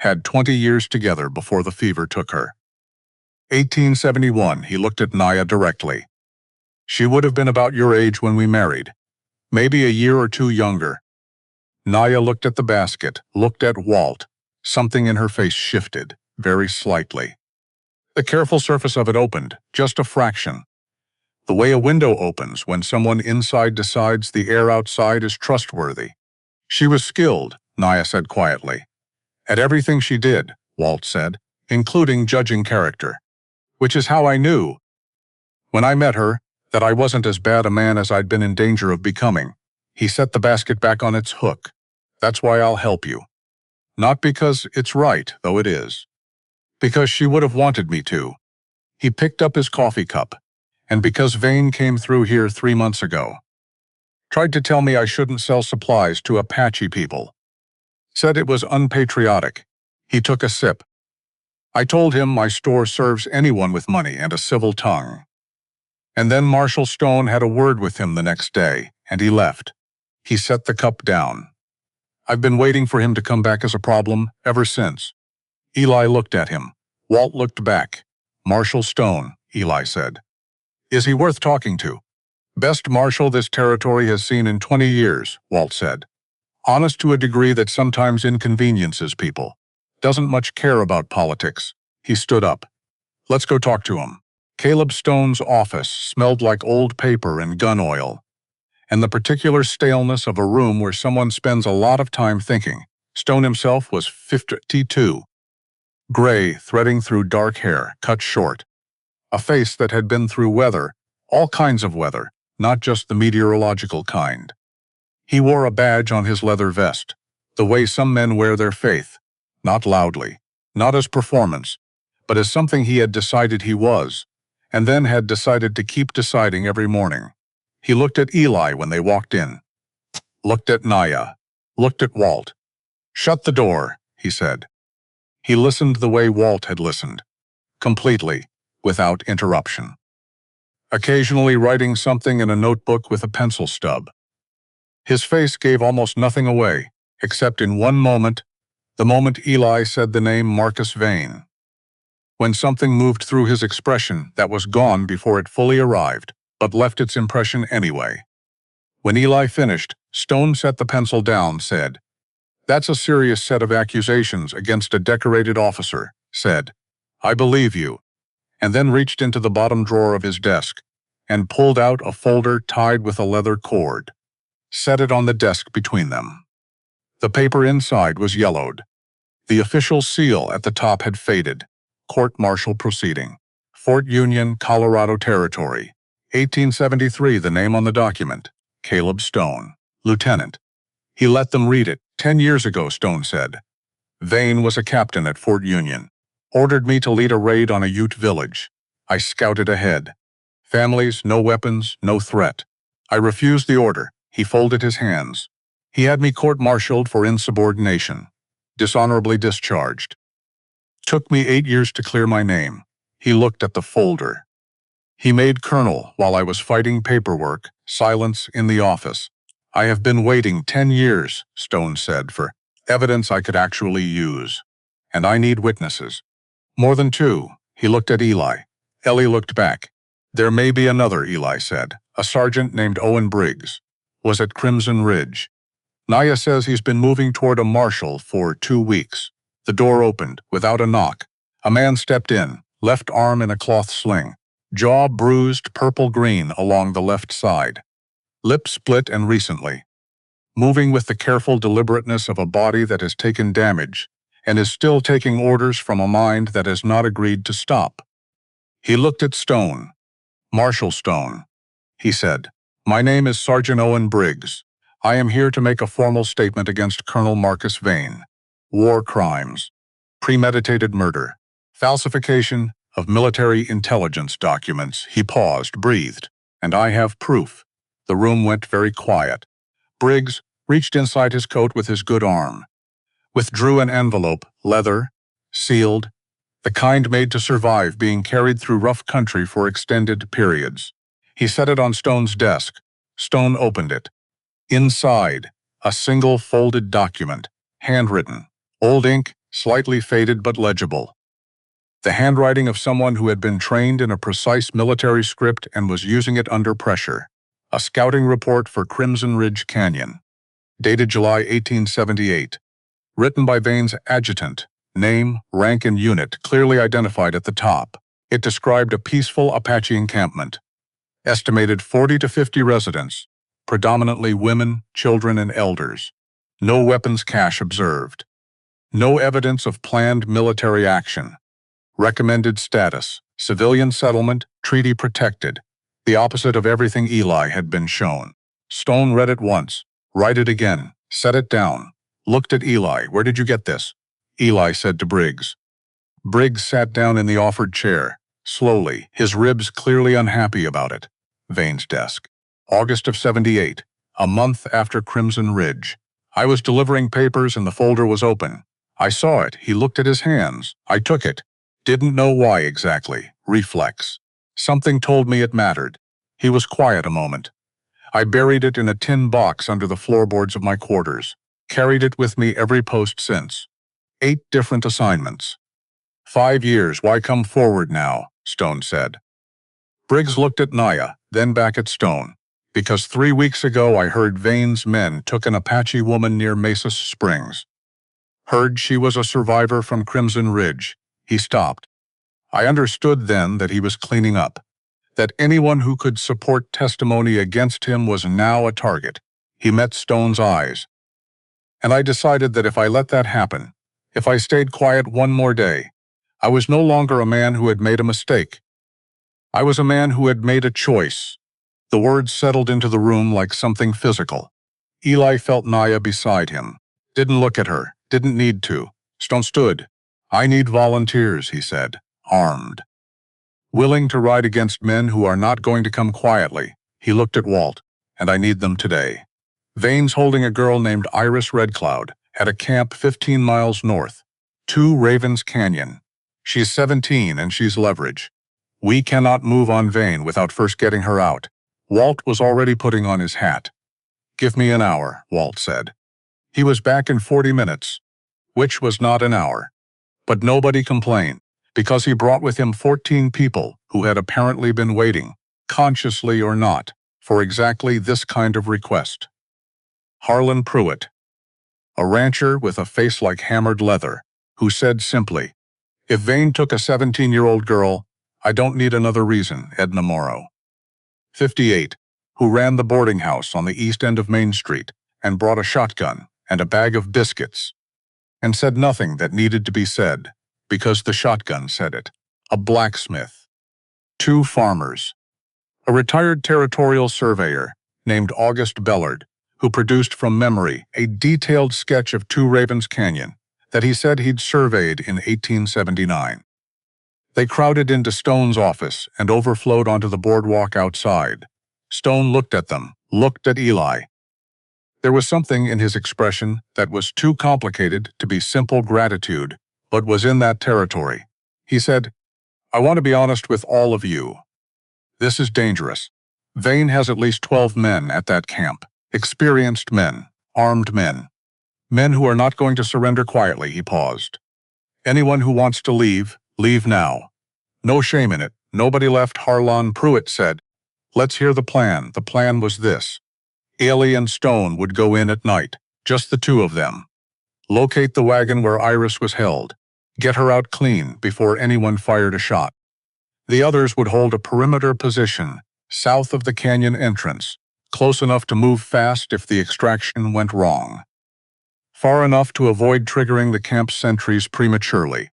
"Had 20 years together before the fever took her." 1871, he looked at Naya directly. "She would have been about your age when we married. Maybe a year or 2 younger." Naya looked at the basket, looked at Walt. Something in her face shifted, very slightly. The careful surface of it opened, just a fraction. The way a window opens when someone inside decides the air outside is trustworthy. "She was skilled," Naya said quietly. "At everything she did," Walt said, "including judging character. Which is how I knew, when I met her, that I wasn't as bad a man as I'd been in danger of becoming." He set the basket back on its hook. "That's why I'll help you. Not because it's right, though it is. Because she would have wanted me to." He picked up his coffee cup. "And because Vane came through here 3 months ago. Tried to tell me I shouldn't sell supplies to Apache people. Said it was unpatriotic." He took a sip. "I told him my store serves anyone with money and a civil tongue." And then Marshal Stone had a word with him the next day, and he left. He set the cup down. "I've been waiting for him to come back as a problem ever since." Eli looked at him. Walt looked back. "Marshal Stone," Eli said. "Is he worth talking to?" "Best marshal this territory has seen in 20 years, Walt said. "Honest to a degree that sometimes inconveniences people. Doesn't much care about politics." He stood up. "Let's go talk to him." Caleb Stone's office smelled like old paper and gun oil. and the particular staleness of a room where someone spends a lot of time thinking. Stone himself was 52, gray, threading through dark hair, cut short, a face that had been through weather, all kinds of weather, not just the meteorological kind. He wore a badge on his leather vest, the way some men wear their faith, not loudly, not as performance, but as something he had decided he was, and then had decided to keep deciding every morning. He looked at Eli when they walked in, looked at Naya, looked at Walt. "Shut the door," he said. He listened the way Walt had listened, completely, without interruption. Occasionally writing something in a notebook with a pencil stub. His face gave almost nothing away, except in one moment, the moment Eli said the name Marcus Vane. When something moved through his expression that was gone before it fully arrived, but left its impression anyway. When Eli finished, Stone set the pencil down, said, "That's a serious set of accusations against a decorated officer," said, "I believe you," and then reached into the bottom drawer of his desk and pulled out a folder tied with a leather cord. Set it on the desk between them. The paper inside was yellowed. The official seal at the top had faded. Court-martial proceeding. Fort Union, Colorado Territory. 1873, the name on the document. Caleb Stone, Lieutenant. He let them read it. 10 years ago, Stone said. Vane was a captain at Fort Union. Ordered me to lead a raid on a Ute village. I scouted ahead. Families, no weapons, no threat. I refused the order. He folded his hands. He had me court-martialed for insubordination. Dishonorably discharged. Took me 8 years to clear my name. He looked at the folder. He made colonel while I was fighting paperwork, silence in the office. I have been waiting 10 years, Stone said, for evidence I could actually use. And I need witnesses. More than 2. He looked at Eli. Ellie looked back. There may be another, Eli said. A sergeant named Owen Briggs. Was at Crimson Ridge. Naya says he's been moving toward a marshal for 2 weeks. The door opened, without a knock. A man stepped in, left arm in a cloth sling. Jaw bruised purple-green along the left side. Lip split and recently. Moving with the careful deliberateness of a body that has taken damage and is still taking orders from a mind that has not agreed to stop. He looked at Stone. Marshal Stone. He said, "My name is Sergeant Owen Briggs. I am here to make a formal statement against Colonel Marcus Vane. War crimes, premeditated murder, falsification of military intelligence documents." He paused, breathed, "And I have proof." The room went very quiet. Briggs reached inside his coat with his good arm. Withdrew an envelope, leather, sealed, the kind made to survive being carried through rough country for extended periods. He set it on Stone's desk. Stone opened it. Inside, a single folded document, handwritten, old ink, slightly faded but legible. The handwriting of someone who had been trained in a precise military script and was using it under pressure. A scouting report for Crimson Ridge Canyon. Dated July 1878. Written by Vane's adjutant. Name, rank, and unit clearly identified at the top. It described a peaceful Apache encampment. Estimated 40 to 50 residents, predominantly women, children, and elders. No weapons cache observed. No evidence of planned military action. Recommended status, civilian settlement, treaty protected. The opposite of everything Eli had been shown. Stone read it once, write it again, set it down. Looked at Eli. "Where did you get this?" Eli said to Briggs. Briggs sat down in the offered chair, slowly, his ribs clearly unhappy about it. Vane's desk. August of 78, a month after Crimson Ridge. I was delivering papers and the folder was open. I saw it. He looked at his hands. I took it. Didn't know why exactly. Reflex. Something told me it mattered. He was quiet a moment. I buried it in a tin box under the floorboards of my quarters. Carried it with me every post since. 8 different assignments. 5 years, why come forward now? Stone said. Briggs looked at Naya, then back at Stone. Because 3 weeks ago I heard Vane's men took an Apache woman near Mesa Springs. Heard she was a survivor from Crimson Ridge. He stopped. I understood then that he was cleaning up. that anyone who could support testimony against him was now a target. He met Stone's eyes. And I decided that if I let that happen, if I stayed quiet one more day, I was no longer a man who had made a mistake. I was a man who had made a choice. The words settled into the room like something physical. Eli felt Naya beside him. Didn't look at her. Didn't need to. Stone stood. "I need volunteers," he said, armed. "Willing to ride against men who are not going to come quietly." He looked at Walt. "And I need them today." Vane's holding a girl named Iris Redcloud at a camp 15 miles north. 2 Ravens Canyon. She's 17 and she's leverage. We cannot move on Vane without first getting her out. Walt was already putting on his hat. "Give me an hour," Walt said. He was back in 40 minutes, which was not an hour. But nobody complained, because he brought with him 14 people who had apparently been waiting, consciously or not, for exactly this kind of request. Harlan Pruitt, a rancher with a face like hammered leather, who said simply, "If Vane took a 17-year-old girl, I don't need another reason." Edna Morrow, 58, who ran the boarding house on the east end of Main Street and brought a shotgun and a bag of biscuits, and said nothing that needed to be said, because the shotgun said it. A blacksmith. 2 farmers. A retired territorial surveyor named August Bellard, who produced from memory a detailed sketch of 2 Ravens Canyon that he said he'd surveyed in 1879. They crowded into Stone's office and overflowed onto the boardwalk outside. Stone looked at them, looked at Eli. There was something in his expression that was too complicated to be simple gratitude, but was in that territory. He said, "I want to be honest with all of you. This is dangerous. Vane has at least 12 men at that camp. Experienced men, armed men. Men who are not going to surrender quietly." He paused. "Anyone who wants to leave, leave now. No shame in it. Nobody left." Harlan Pruitt said, "Let's hear the plan." The plan was this. Eli and Stone would go in at night, just the 2 of them. Locate the wagon where Iris was held. Get her out clean before anyone fired a shot. The others would hold a perimeter position south of the canyon entrance, close enough to move fast if the extraction went wrong. Far enough to avoid triggering the camp sentries prematurely.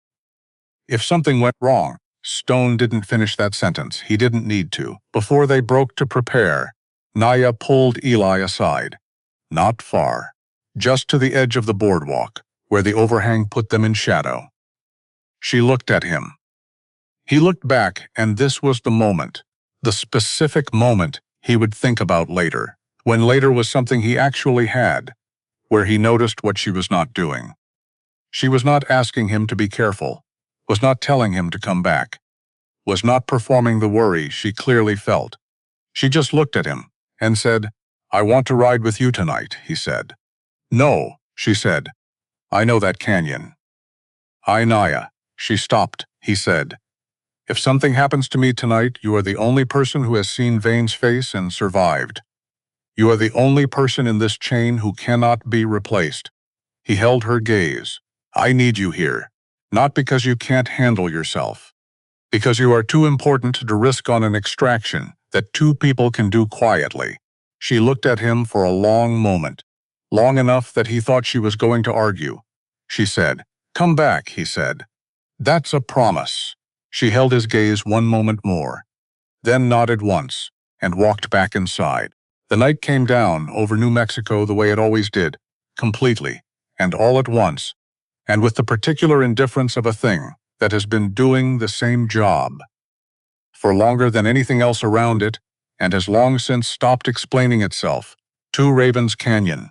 If something went wrong, Stone didn't finish that sentence. He didn't need to. Before they broke to prepare, Naya pulled Eli aside. Not far. Just to the edge of the boardwalk, where the overhang put them in shadow. She looked at him. He looked back, and this was the moment, the specific moment he would think about later, when later was something he actually had, where he noticed what she was not doing. She was not asking him to be careful, was not telling him to come back, was not performing the worry she clearly felt. She just looked at him and said, "I want to ride with you tonight," he said. "No," she said. "I know that canyon." Naya." She stopped. He said, "If something happens to me tonight, you are the only person who has seen Vane's face and survived. You are the only person in this chain who cannot be replaced." He held her gaze. "I need you here, not because you can't handle yourself, because you are too important to risk on an extraction that 2 people can do quietly." She looked at him for a long moment, long enough that he thought she was going to argue. She said, "Come back," he said. "That's a promise." She held his gaze one moment more, then nodded once, and walked back inside. The night came down over New Mexico the way it always did, completely, and all at once, and with the particular indifference of a thing that has been doing the same job for longer than anything else around it, and has long since stopped explaining itself. 2 Ravens Canyon,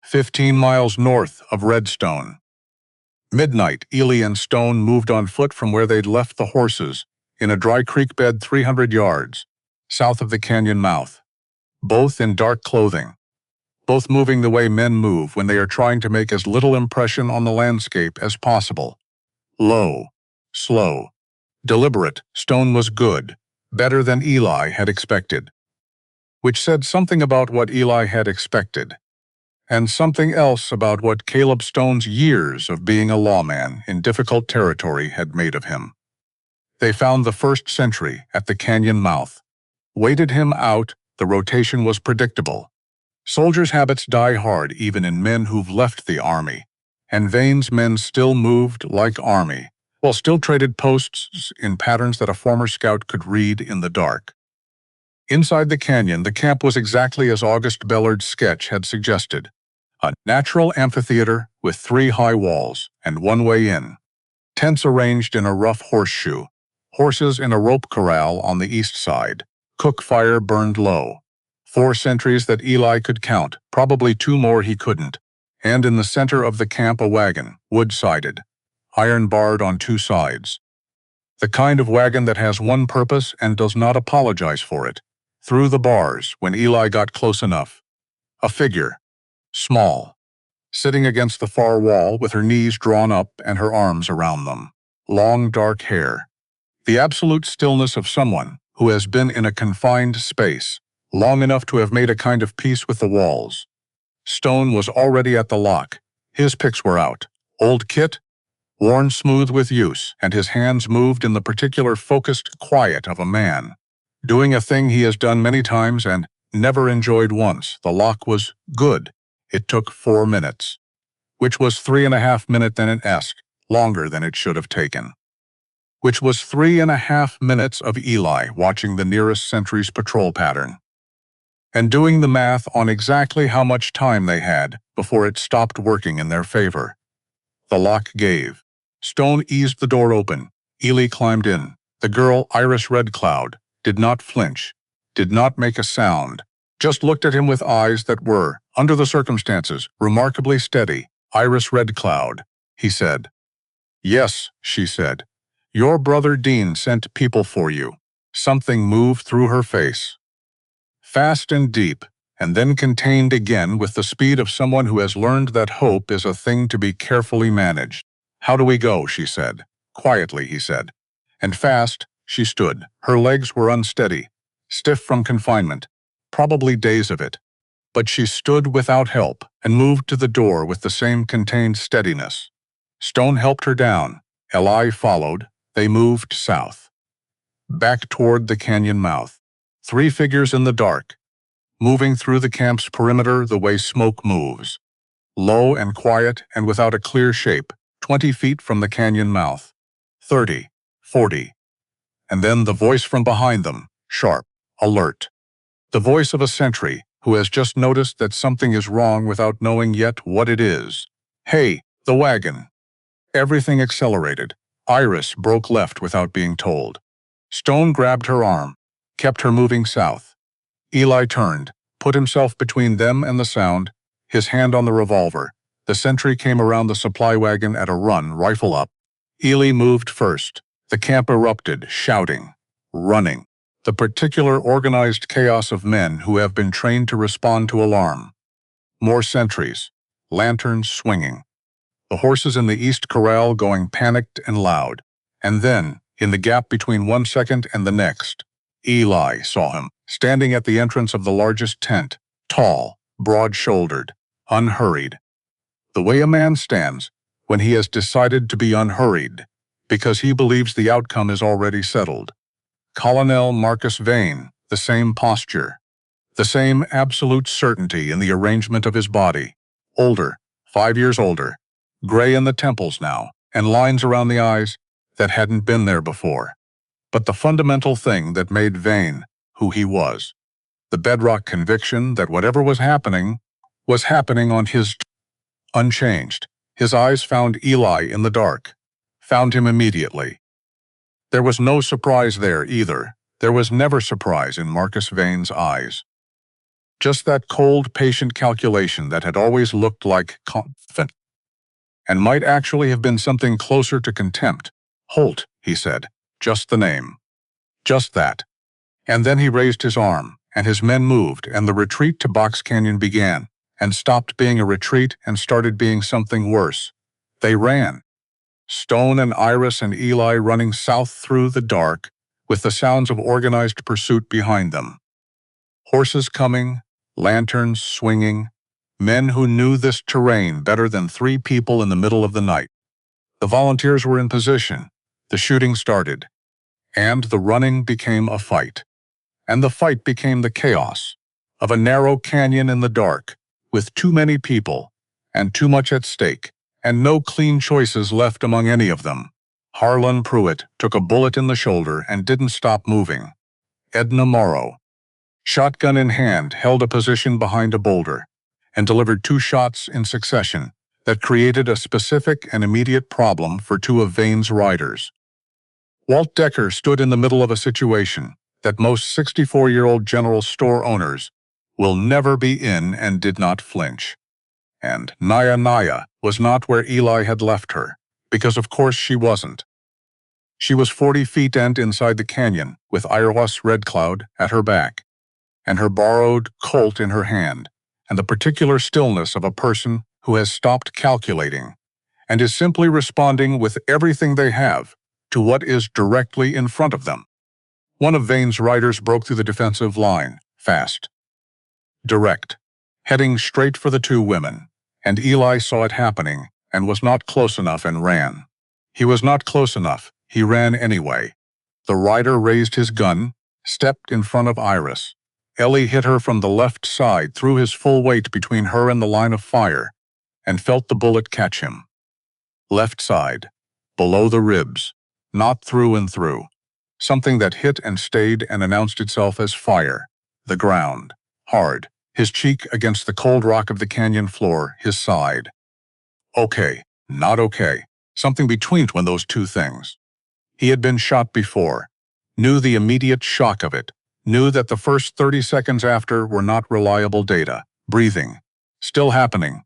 15 miles north of Redstone. Midnight, Eli and Stone moved on foot from where they'd left the horses, in a dry creek bed 300 yards, south of the canyon mouth. Both in dark clothing. Both moving the way men move when they are trying to make as little impression on the landscape as possible. Low, slow, deliberate. Stone was good, better than Eli had expected. Which said something about what Eli had expected, and something else about what Caleb Stone's years of being a lawman in difficult territory had made of him. They found the first sentry at the canyon mouth. Waited him out. The rotation was predictable. Soldiers' habits die hard even in men who've left the army. And Vane's men still moved like army, while still traded posts in patterns that a former scout could read in the dark. Inside the canyon, the camp was exactly as August Bellard's sketch had suggested. A natural amphitheater with 3 high walls and one way in. Tents arranged in a rough horseshoe. Horses in a rope corral on the east side. Cook fire burned low. 4 sentries that Eli could count, probably 2 more he couldn't. And in the center of the camp a wagon, wood-sided, iron-barred on 2 sides. The kind of wagon that has one purpose and does not apologize for it. Through the bars, when Eli got close enough. A figure, small, sitting against the far wall with her knees drawn up and her arms around them. Long dark hair. The absolute stillness of someone who has been in a confined space, long enough to have made a kind of peace with the walls. Stone was already at the lock. His picks were out. Old kit, worn smooth with use, and his hands moved in the particular focused quiet of a man. Doing a thing he has done many times and never enjoyed once. The lock was good. It took 4 minutes, which was 3.5 minutes than it asked, longer than it should have taken. Which was 3.5 minutes of Eli watching the nearest sentry's patrol pattern. And doing the math on exactly how much time they had before it stopped working in their favor. The lock gave. Stone eased the door open. Eli climbed in. The girl, Iris Red Cloud, did not flinch, did not make a sound, just looked at him with eyes that were, under the circumstances, remarkably steady. Iris Red Cloud, he said. Yes, she said. Your brother Dean sent people for you. Something moved through her face. Fast and deep, and then contained again with the speed of someone who has learned that hope is a thing to be carefully managed. How do we go, she said. Quietly, he said. And fast, she stood. Her legs were unsteady, stiff from confinement, probably days of it. But she stood without help and moved to the door with the same contained steadiness. Stone helped her down. Eli followed. They moved south. Back toward the canyon mouth. 3 figures in the dark, moving through the camp's perimeter the way smoke moves. Low and quiet and without a clear shape, 20 feet from the canyon mouth. 30, 40. And then the voice from behind them, sharp, alert. The voice of a sentry who has just noticed that something is wrong without knowing yet what it is. Hey, the wagon. Everything accelerated. Iris broke left without being told. Stone grabbed her arm, kept her moving south. Eli turned, put himself between them and the sound, his hand on the revolver. The sentry came around the supply wagon at a run, rifle up. Eli moved first. The camp erupted, shouting, running. The particular organized chaos of men who have been trained to respond to alarm. More sentries, lanterns swinging. The horses in the east corral going panicked and loud. And then, in the gap between 1 second and the next, Eli saw him, standing at the entrance of the largest tent, tall, broad-shouldered, unhurried. The way a man stands when he has decided to be unhurried, because he believes the outcome is already settled. Colonel Marcus Vane, the same posture, the same absolute certainty in the arrangement of his body. Older, 5 years older, gray in the temples now, and lines around the eyes that hadn't been there before. But the fundamental thing that made Vane who he was, the bedrock conviction that whatever was happening on his unchanged. His eyes found Eli in the dark, found him immediately. There was no surprise there either. There was never surprise in Marcus Vane's eyes. Just that cold, patient calculation that had always looked like confidence, and might actually have been something closer to contempt. Holt, he said, just the name. Just that. And then he raised his arm, and his men moved, and the retreat to Box Canyon began, and stopped being a retreat and started being something worse. They ran. Stone and Iris and Eli running south through the dark, with the sounds of organized pursuit behind them. Horses coming, lanterns swinging, men who knew this terrain better than 3 people in the middle of the night. The volunteers were in position. The shooting started. And the running became a fight. And the fight became the chaos of a narrow canyon in the dark, with too many people, and too much at stake, and no clean choices left among any of them. Harlan Pruitt took a bullet in the shoulder and didn't stop moving. Edna Morrow, shotgun in hand, held a position behind a boulder and delivered 2 shots in succession that created a specific and immediate problem for 2 of Vane's riders. Walt Decker stood in the middle of a situation that most 64-year-old general store owners will never be in and did not flinch. And Naya was not where Eli had left her, because of course she wasn't. She was 40 feet and inside the canyon, with Iroas Red Cloud at her back, and her borrowed Colt in her hand, and the particular stillness of a person who has stopped calculating and is simply responding with everything they have to what is directly in front of them. One of Vane's riders broke through the defensive line, fast, direct, heading straight for the 2 women, and Eli saw it happening and was not close enough and ran. He was not close enough, he ran anyway. The rider raised his gun, stepped in front of Iris. Ellie hit her from the left side, threw his full weight between her and the line of fire, and felt the bullet catch him. Left side, below the ribs, not through and through. Something that hit and stayed and announced itself as fire. The ground, hard, his cheek against the cold rock of the canyon floor, his side. Okay, not okay. Something between those 2 things. He had been shot before, knew the immediate shock of it, knew that the first 30 seconds after were not reliable data. Breathing, still happening,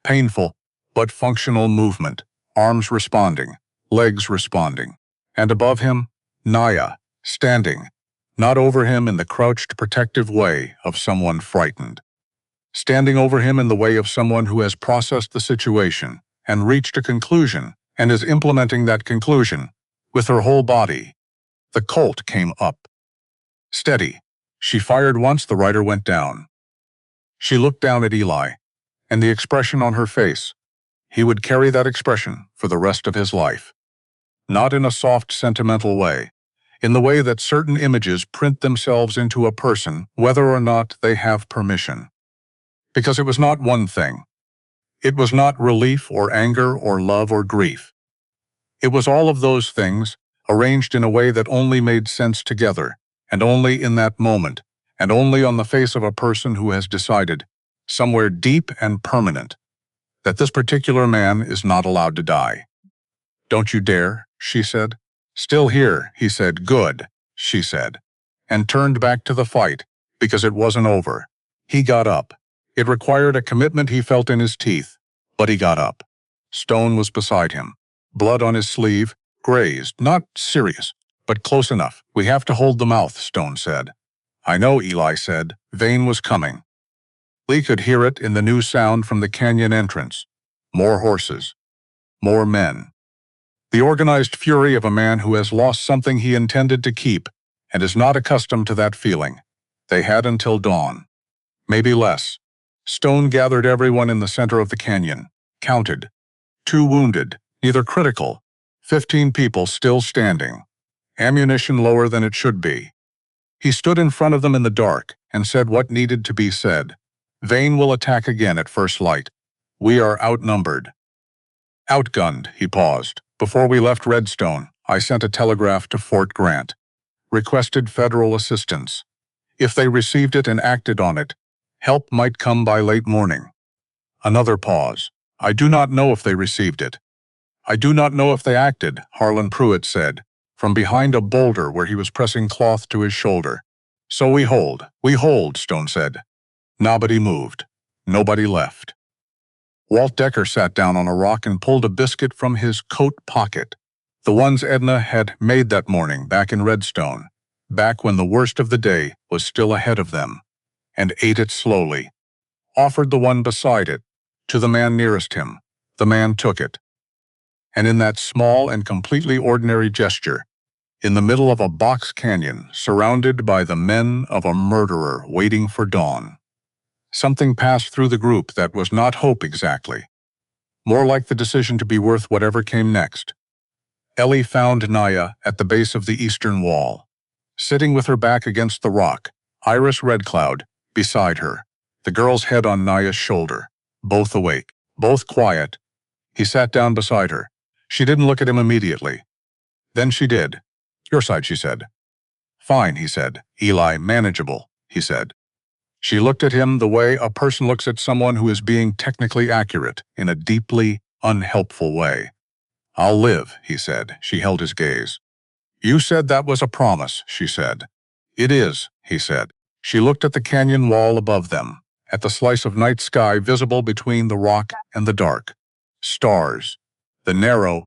painful, but functional movement, arms responding, legs responding. And above him, Naya, standing, not over him in the crouched protective way of someone frightened. Standing over him in the way of someone who has processed the situation and reached a conclusion and is implementing that conclusion with her whole body. The Colt came up. Steady. She fired once, the rider went down. She looked down at Eli, and the expression on her face. He would carry that expression for the rest of his life. Not in a soft, sentimental way, in the way that certain images print themselves into a person whether or not they have permission. Because it was not one thing. It was not relief or anger or love or grief. It was all of those things arranged in a way that only made sense together, and only in that moment, and only on the face of a person who has decided, somewhere deep and permanent, that this particular man is not allowed to die. Don't you dare, she said. Still here, he said. Good, she said, and turned back to the fight, because it wasn't over. He got up. It required a commitment he felt in his teeth, but he got up. Stone was beside him, blood on his sleeve, grazed, not serious, but close enough. We have to hold the mouth, Stone said. I know, Eli said. Vane was coming. Lee could hear it in the new sound from the canyon entrance. More horses. More men. The organized fury of a man who has lost something he intended to keep and is not accustomed to that feeling. They had until dawn. Maybe less. Stone gathered everyone in the center of the canyon, counted. 2 wounded, neither critical. 15 people still standing. Ammunition lower than it should be. He stood in front of them in the dark and said what needed to be said. Vane will attack again at first light. We are outnumbered. Outgunned, he paused. Before we left Redstone, I sent a telegraph to Fort Grant. Requested federal assistance. If they received it and acted on it, help might come by late morning. Another pause. I do not know if they received it. I do not know if they acted, Harlan Pruitt said, from behind a boulder where he was pressing cloth to his shoulder. So we hold, Stone said. Nobody moved. Nobody left. Walt Decker sat down on a rock and pulled a biscuit from his coat pocket, the ones Edna had made that morning back in Redstone, back when the worst of the day was still ahead of them, and ate it slowly. Offered the one beside it to the man nearest him. The man took it. And in that small and completely ordinary gesture, in the middle of a box canyon surrounded by the men of a murderer waiting for dawn, something passed through the group that was not hope exactly, more like the decision to be worth whatever came next. Ellie found Naya at the base of the eastern wall, sitting with her back against the rock, Iris Red Cloud beside her, the girl's head on Naya's shoulder, both awake, both quiet. He sat down beside her. She didn't look at him immediately. Then she did. "Your side," she said. "Fine," he said. "Eli, manageable," he said. She looked at him the way a person looks at someone who is being technically accurate in a deeply unhelpful way. "I'll live," he said. She held his gaze. "You said that was a promise," she said. "It is," he said. She looked at the canyon wall above them, at the slice of night sky visible between the rock and the dark. Stars. The narrow,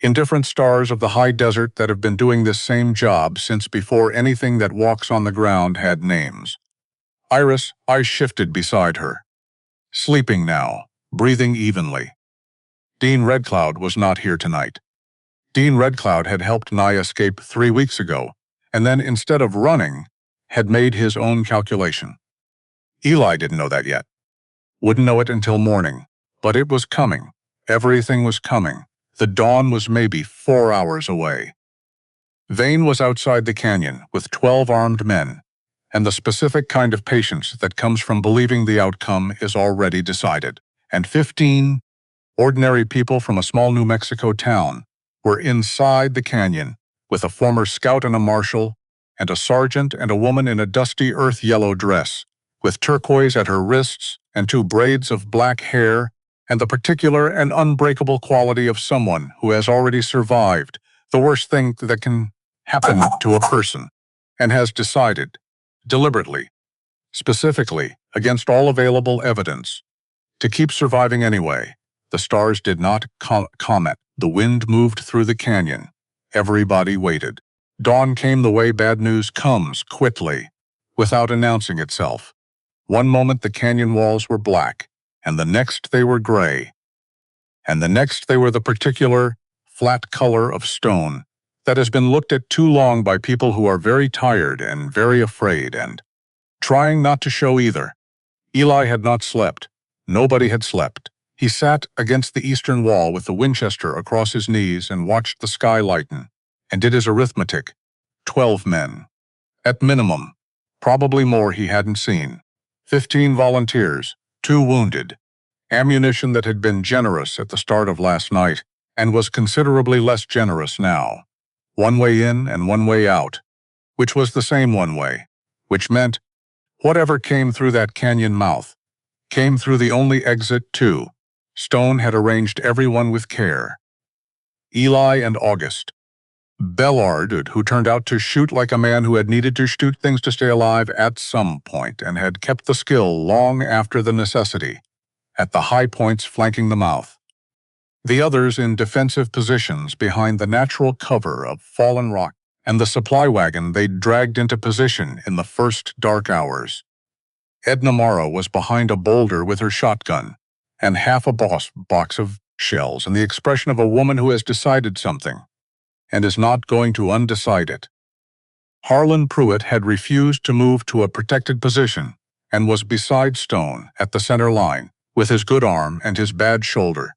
indifferent stars of the high desert that have been doing this same job since before anything that walks on the ground had names. Iris' eyes shifted beside her. Sleeping now, breathing evenly. Dean Red Cloud was not here tonight. Dean Red Cloud had helped Naya escape 3 weeks ago, and then instead of running, had made his own calculation. Eli didn't know that yet. Wouldn't know it until morning, but it was coming. Everything was coming. The dawn was maybe 4 hours away. Vane was outside the canyon with 12 armed men, and the specific kind of patience that comes from believing the outcome is already decided, and 15 ordinary people from a small New Mexico town were inside the canyon with a former scout and a marshal, and a sergeant and a woman in a dusty earth-yellow dress, with turquoise at her wrists and 2 braids of black hair, and the particular and unbreakable quality of someone who has already survived the worst thing that can happen to a person, and has decided, deliberately, specifically, against all available evidence, to keep surviving anyway. The stars did not comment. The wind moved through the canyon. Everybody waited. Dawn came the way bad news comes, quickly, without announcing itself. One moment the canyon walls were black, and the next they were gray. And the next they were the particular, flat color of stone that has been looked at too long by people who are very tired and very afraid and trying not to show either. Eli had not slept. Nobody had slept. He sat against the eastern wall with the Winchester across his knees and watched the sky lighten, and did his arithmetic. 12 men. At minimum. Probably more he hadn't seen. 15 volunteers, 2 wounded. Ammunition that had been generous at the start of last night, and was considerably less generous now. 1 way in and 1 way out, which was the same 1 way, which meant whatever came through that canyon mouth came through the only exit too. Stone had arranged everyone with care. Eli and August. Bellard, who turned out to shoot like a man who had needed to shoot things to stay alive at some point and had kept the skill long after the necessity, at the high points flanking the mouth. The others in defensive positions behind the natural cover of fallen rock and the supply wagon they'd dragged into position in the first dark hours. Edna Morrow was behind a boulder with her shotgun and half a box of shells and the expression of a woman who has decided something and is not going to undecide it. Harlan Pruitt had refused to move to a protected position and was beside Stone at the center line with his good arm and his bad shoulder,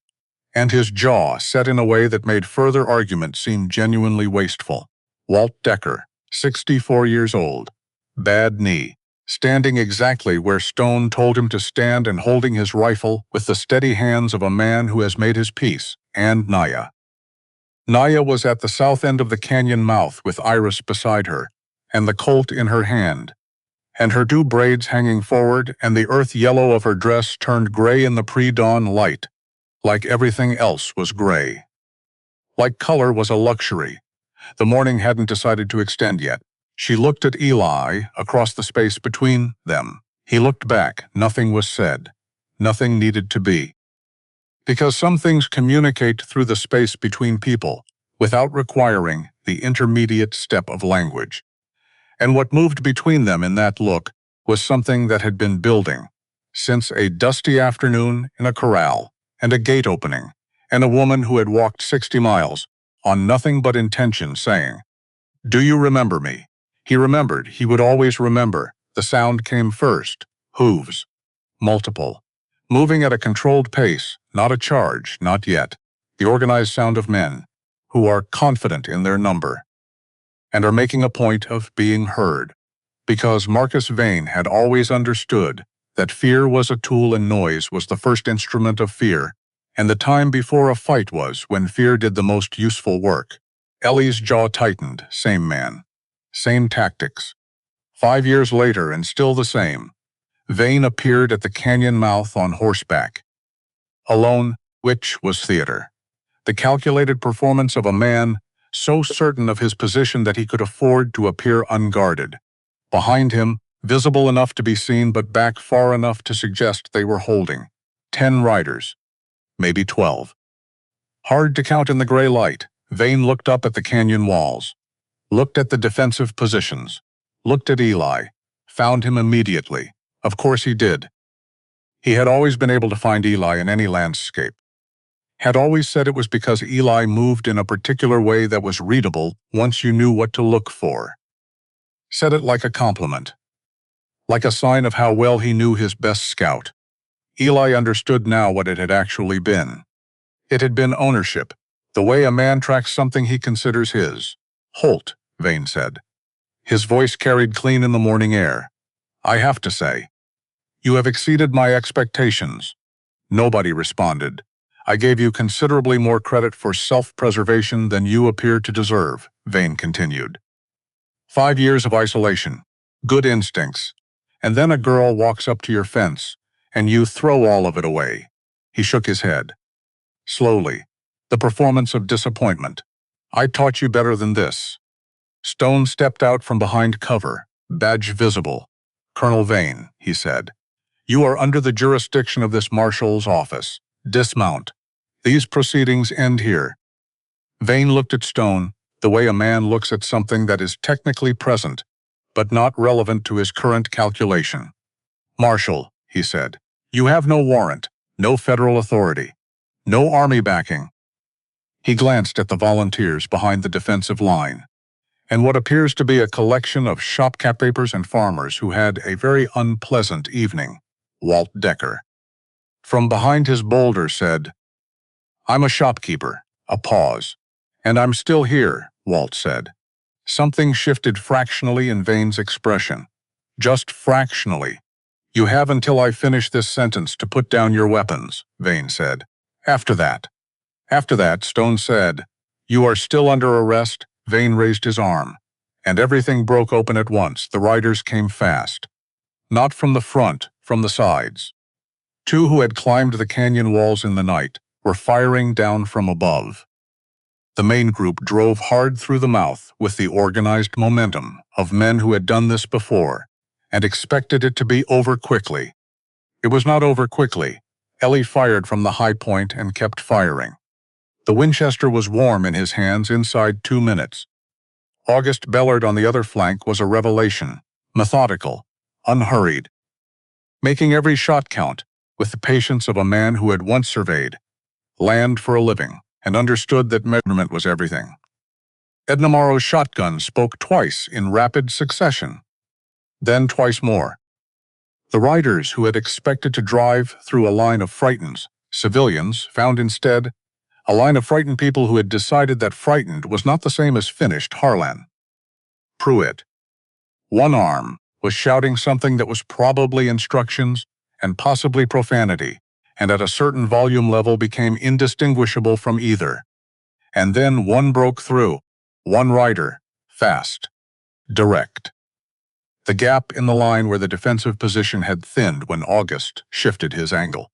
and his jaw set in a way that made further argument seem genuinely wasteful. Walt Decker, 64 years old, bad knee, standing exactly where Stone told him to stand and holding his rifle with the steady hands of a man who has made his peace, and Naya. Naya was at the south end of the canyon mouth with Iris beside her, and the Colt in her hand, and her 2 braids hanging forward and the earth yellow of her dress turned gray in the pre-dawn light, like everything else was gray. Like color was a luxury. The morning hadn't decided to extend yet. She looked at Eli across the space between them. He looked back. Nothing was said. Nothing needed to be. Because some things communicate through the space between people without requiring the intermediate step of language. And what moved between them in that look was something that had been building since a dusty afternoon in a corral and a gate opening and a woman who had walked 60 miles on nothing but intention saying, "Do you remember me?" He remembered. He would always remember. The sound came first. Hooves. Multiple. Moving at a controlled pace. Not a charge. Not yet. The organized sound of men. who are confident in their number and are making a point of being heard, because Marcus Vane had always understood that fear was a tool and noise was the first instrument of fear, and the time before a fight was when fear did the most useful work. Ellie's jaw tightened. Same man. Same tactics. 5 years later, and still the same. Vane appeared at the canyon mouth on horseback. Alone, which was theater. The calculated performance of a man so certain of his position that he could afford to appear unguarded. Behind him, visible enough to be seen but back far enough to suggest they were holding 10 riders, maybe 12. Hard to count in the gray light, Vane looked up at the canyon walls, looked at the defensive positions, looked at Eli, found him immediately. Of course he did. He had always been able to find Eli in any landscape. Had always said it was because Eli moved in a particular way that was readable once you knew what to look for. Said it like a compliment, like a sign of how well he knew his best scout. Eli understood now what it had actually been. It had been ownership, the way a man tracks something he considers his. "Holt," Vane said. His voice carried clean in the morning air. "I have to say, you have exceeded my expectations." Nobody responded. "I gave you considerably more credit for self-preservation than you appear to deserve," Vane continued. 5 years of isolation, good instincts, and then a girl walks up to your fence, and you throw all of it away. He shook his head. Slowly, the performance of disappointment. "I taught you better than this." Stone stepped out from behind cover, badge visible. "Colonel Vane," he said, "you are under the jurisdiction of this marshal's office. Dismount. These proceedings end here." Vane looked at Stone the way a man looks at something that is technically present, but not relevant to his current calculation. "Marshal," he said, "you have no warrant, no federal authority, no army backing." He glanced at the volunteers behind the defensive line, and what appears to be a collection of shopkeepers and farmers who had a very unpleasant evening. Walt Decker, from behind his boulder, said, "I'm a shopkeeper." A pause. "And I'm still here," Walt said. Something shifted fractionally in Vane's expression. "Just fractionally. You have until I finish this sentence to put down your weapons," Vane said. After that, Stone said, "You are still under arrest." Vane raised his arm, and everything broke open at once. The riders came fast. Not from the front, from the sides. 2 who had climbed the canyon walls in the night were firing down from above. The main group drove hard through the mouth with the organized momentum of men who had done this before and expected it to be over quickly. It was not over quickly. Ellie fired from the high point and kept firing. The Winchester was warm in his hands inside 2 minutes. August Bellard on the other flank was a revelation, methodical, unhurried, making every shot count with the patience of a man who had once surveyed land for a living and understood that measurement was everything. Edna Morrow's shotgun spoke twice in rapid succession, then twice more. The riders who had expected to drive through a line of frightened civilians found instead a line of frightened people who had decided that frightened was not the same as finished. Harlan Pruitt, one arm, was shouting something that was probably instructions and possibly profanity, and at a certain volume level became indistinguishable from either. And then one broke through, one rider, fast, direct. The gap in the line where the defensive position had thinned when August shifted his angle.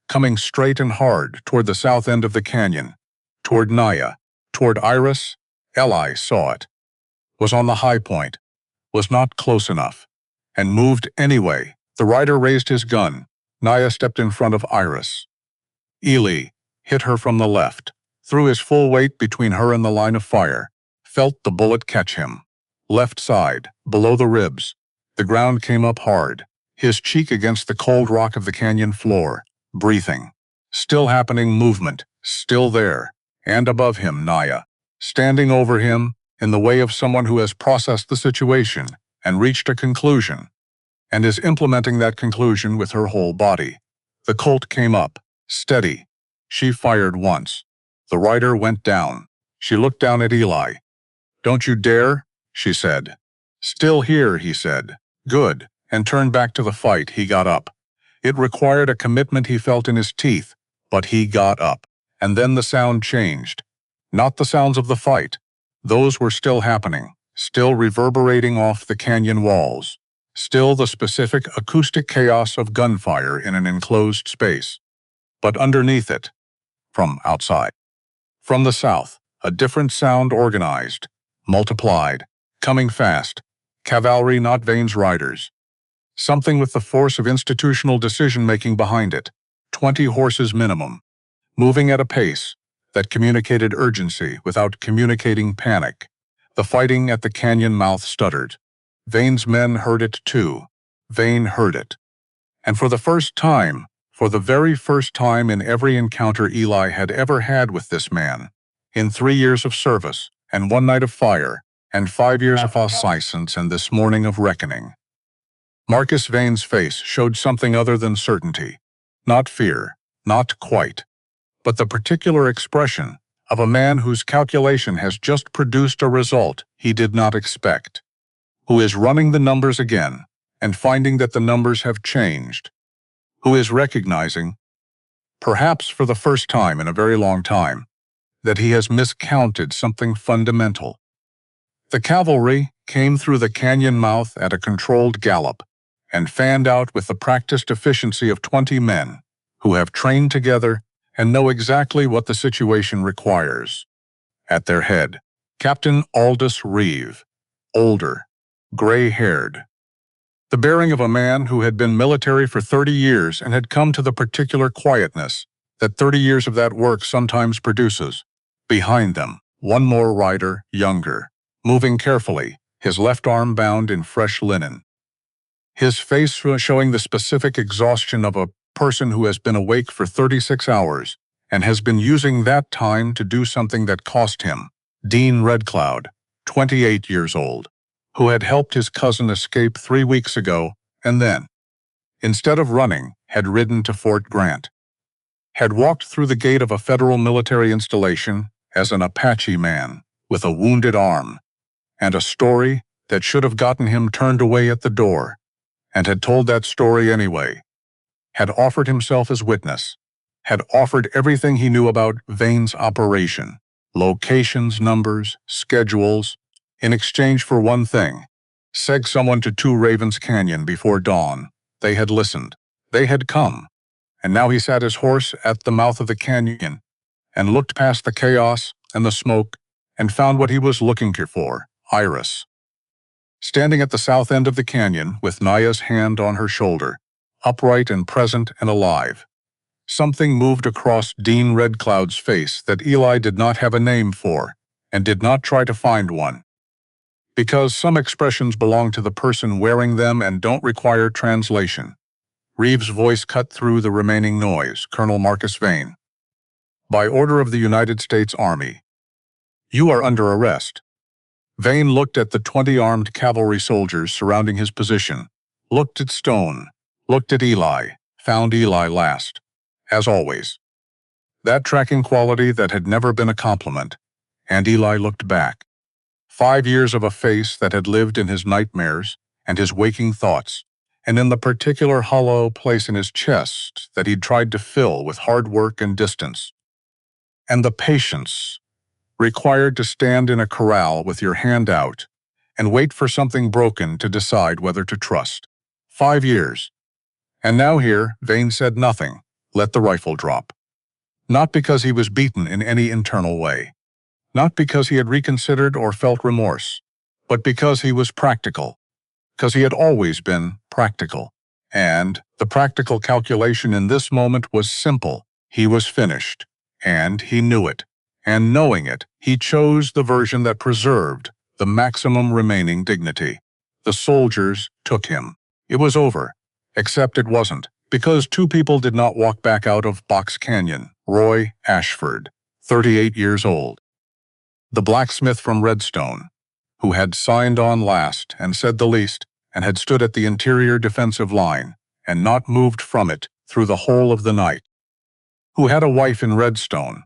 Coming straight and hard toward the south end of the canyon, toward Naya, toward Iris. Eli saw it, was on the high point, was not close enough, and moved anyway. The rider raised his gun. Naya stepped in front of Iris. Eli hit her from the left, threw his full weight between her and the line of fire, felt the bullet catch him. Left side, below the ribs. The ground came up hard, his cheek against the cold rock of the canyon floor. Breathing. Still happening movement, still there. And above him, Naya, standing over him, in the way of someone who has processed the situation and reached a conclusion, and is implementing that conclusion with her whole body. The Colt came up, steady. She fired once. The rider went down. She looked down at Eli. "Don't you dare," she said. "Still here," he said. "Good," and turned back to the fight. He got up. It required a commitment he felt in his teeth, but he got up. And then the sound changed. Not the sounds of the fight. Those were still happening, still reverberating off the canyon walls, still the specific acoustic chaos of gunfire in an enclosed space. But underneath it, from outside, from the south, a different sound organized, multiplied, coming fast, cavalry, not Vane's riders. Something with the force of institutional decision-making behind it, 20 horses minimum, moving at a pace that communicated urgency without communicating panic. The fighting at the canyon mouth stuttered. Vane's men heard it too. Vane heard it. And for the first time, for the very first time in every encounter Eli had ever had with this man, in 3 years of service, and 1 night of fire, and 5 years of license, and this morning of reckoning, Marcus Vane's face showed something other than certainty. Not fear, not quite, but the particular expression of a man whose calculation has just produced a result he did not expect, who is running the numbers again and finding that the numbers have changed, who is recognizing, perhaps for the first time in a very long time, that he has miscounted something fundamental. The cavalry came through the canyon mouth at a controlled gallop and fanned out with the practiced efficiency of 20 men who have trained together and know exactly what the situation requires. At their head, Captain Aldous Reeve, older, gray-haired. The bearing of a man who had been military for 30 years and had come to the particular quietness that 30 years of that work sometimes produces. Behind them, one more rider, younger, moving carefully, his left arm bound in fresh linen. His face showing the specific exhaustion of a person who has been awake for 36 hours and has been using that time to do something that cost him. Dean Redcloud, 28 years old, who had helped his cousin escape 3 weeks ago and then, instead of running, had ridden to Fort Grant, had walked through the gate of a federal military installation as an Apache man with a wounded arm, and a story that should have gotten him turned away at the door, and had told that story anyway, had offered himself as witness, had offered everything he knew about Vane's operation, locations, numbers, schedules, in exchange for one thing: seg someone to 2 Ravens Canyon before dawn. They had listened. They had come. And now he sat his horse at the mouth of the canyon and looked past the chaos and the smoke and found what he was looking for: Iris. Standing at the south end of the canyon with Naya's hand on her shoulder, upright and present and alive. Something moved across Dean Redcloud's face that Eli did not have a name for and did not try to find one, because some expressions belong to the person wearing them and don't require translation. Reeves' voice cut through the remaining noise. Colonel Marcus Vane. By order of the United States Army. You are under arrest. Vane looked at the 20 armed cavalry soldiers surrounding his position, looked at Stone, looked at Eli, found Eli last, as always. That tracking quality that had never been a compliment, and Eli looked back. 5 years of a face that had lived in his nightmares and his waking thoughts, and in the particular hollow place in his chest that he'd tried to fill with hard work and distance. And the patience required to stand in a corral with your hand out and wait for something broken to decide whether to trust. 5 years. And now here, Vane said nothing, let the rifle drop. Not because he was beaten in any internal way. Not because he had reconsidered or felt remorse, but because he was practical. Because he had always been practical. And the practical calculation in this moment was simple. He was finished. And he knew it. And knowing it, he chose the version that preserved the maximum remaining dignity. The soldiers took him. It was over. Except it wasn't, because 2 people did not walk back out of Box Canyon. Roy Ashford, 38 years old. The blacksmith from Redstone, who had signed on last and said the least, and had stood at the interior defensive line and not moved from it through the whole of the night. Who had a wife in Redstone,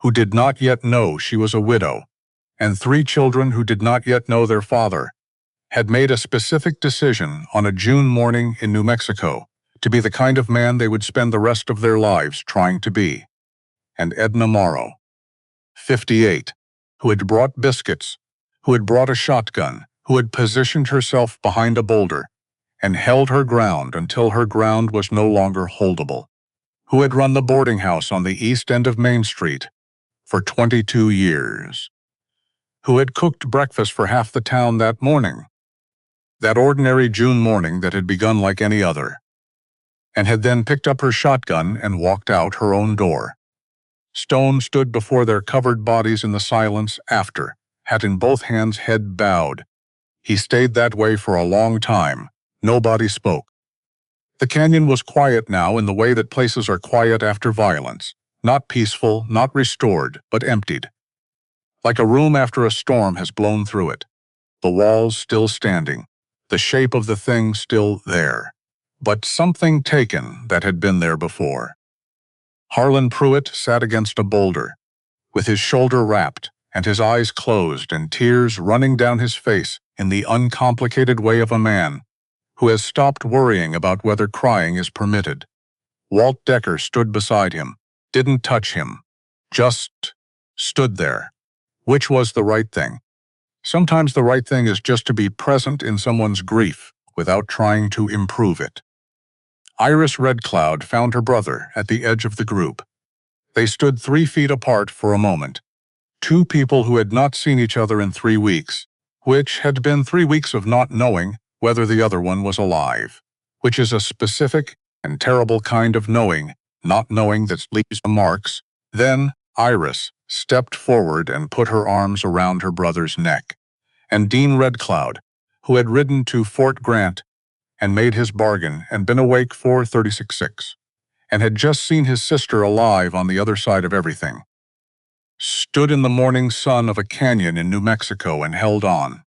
who did not yet know she was a widow, and 3 children who did not yet know their father, had made a specific decision on a June morning in New Mexico to be the kind of man they would spend the rest of their lives trying to be. And Edna Morrow, 58, who had brought biscuits, who had brought a shotgun, who had positioned herself behind a boulder and held her ground until her ground was no longer holdable, who had run the boarding house on the east end of Main Street for 22 years, who had cooked breakfast for half the town that morning, that ordinary June morning that had begun like any other, and had then picked up her shotgun and walked out her own door. Stone stood before their covered bodies in the silence after, hat in both hands, head bowed. He stayed that way for a long time. Nobody spoke. The canyon was quiet now in the way that places are quiet after violence. Not peaceful, not restored, but emptied. Like a room after a storm has blown through it. The walls still standing. The shape of the thing still there. But something taken that had been there before. Harlan Pruitt sat against a boulder, with his shoulder wrapped and his eyes closed and tears running down his face in the uncomplicated way of a man who has stopped worrying about whether crying is permitted. Walt Decker stood beside him, didn't touch him, just stood there. Which was the right thing? Sometimes the right thing is just to be present in someone's grief without trying to improve it. Iris Red Cloud found her brother at the edge of the group. They stood 3 feet apart for a moment. 2 people who had not seen each other in 3 weeks, which had been 3 weeks of not knowing whether the other one was alive, which is a specific and terrible kind of knowing, not knowing that leaves marks. Then Iris stepped forward and put her arms around her brother's neck. And Dean Red Cloud, who had ridden to Fort Grant and made his bargain and been awake for 36/6, and had just seen his sister alive on the other side of everything, stood in the morning sun of a canyon in New Mexico and held on.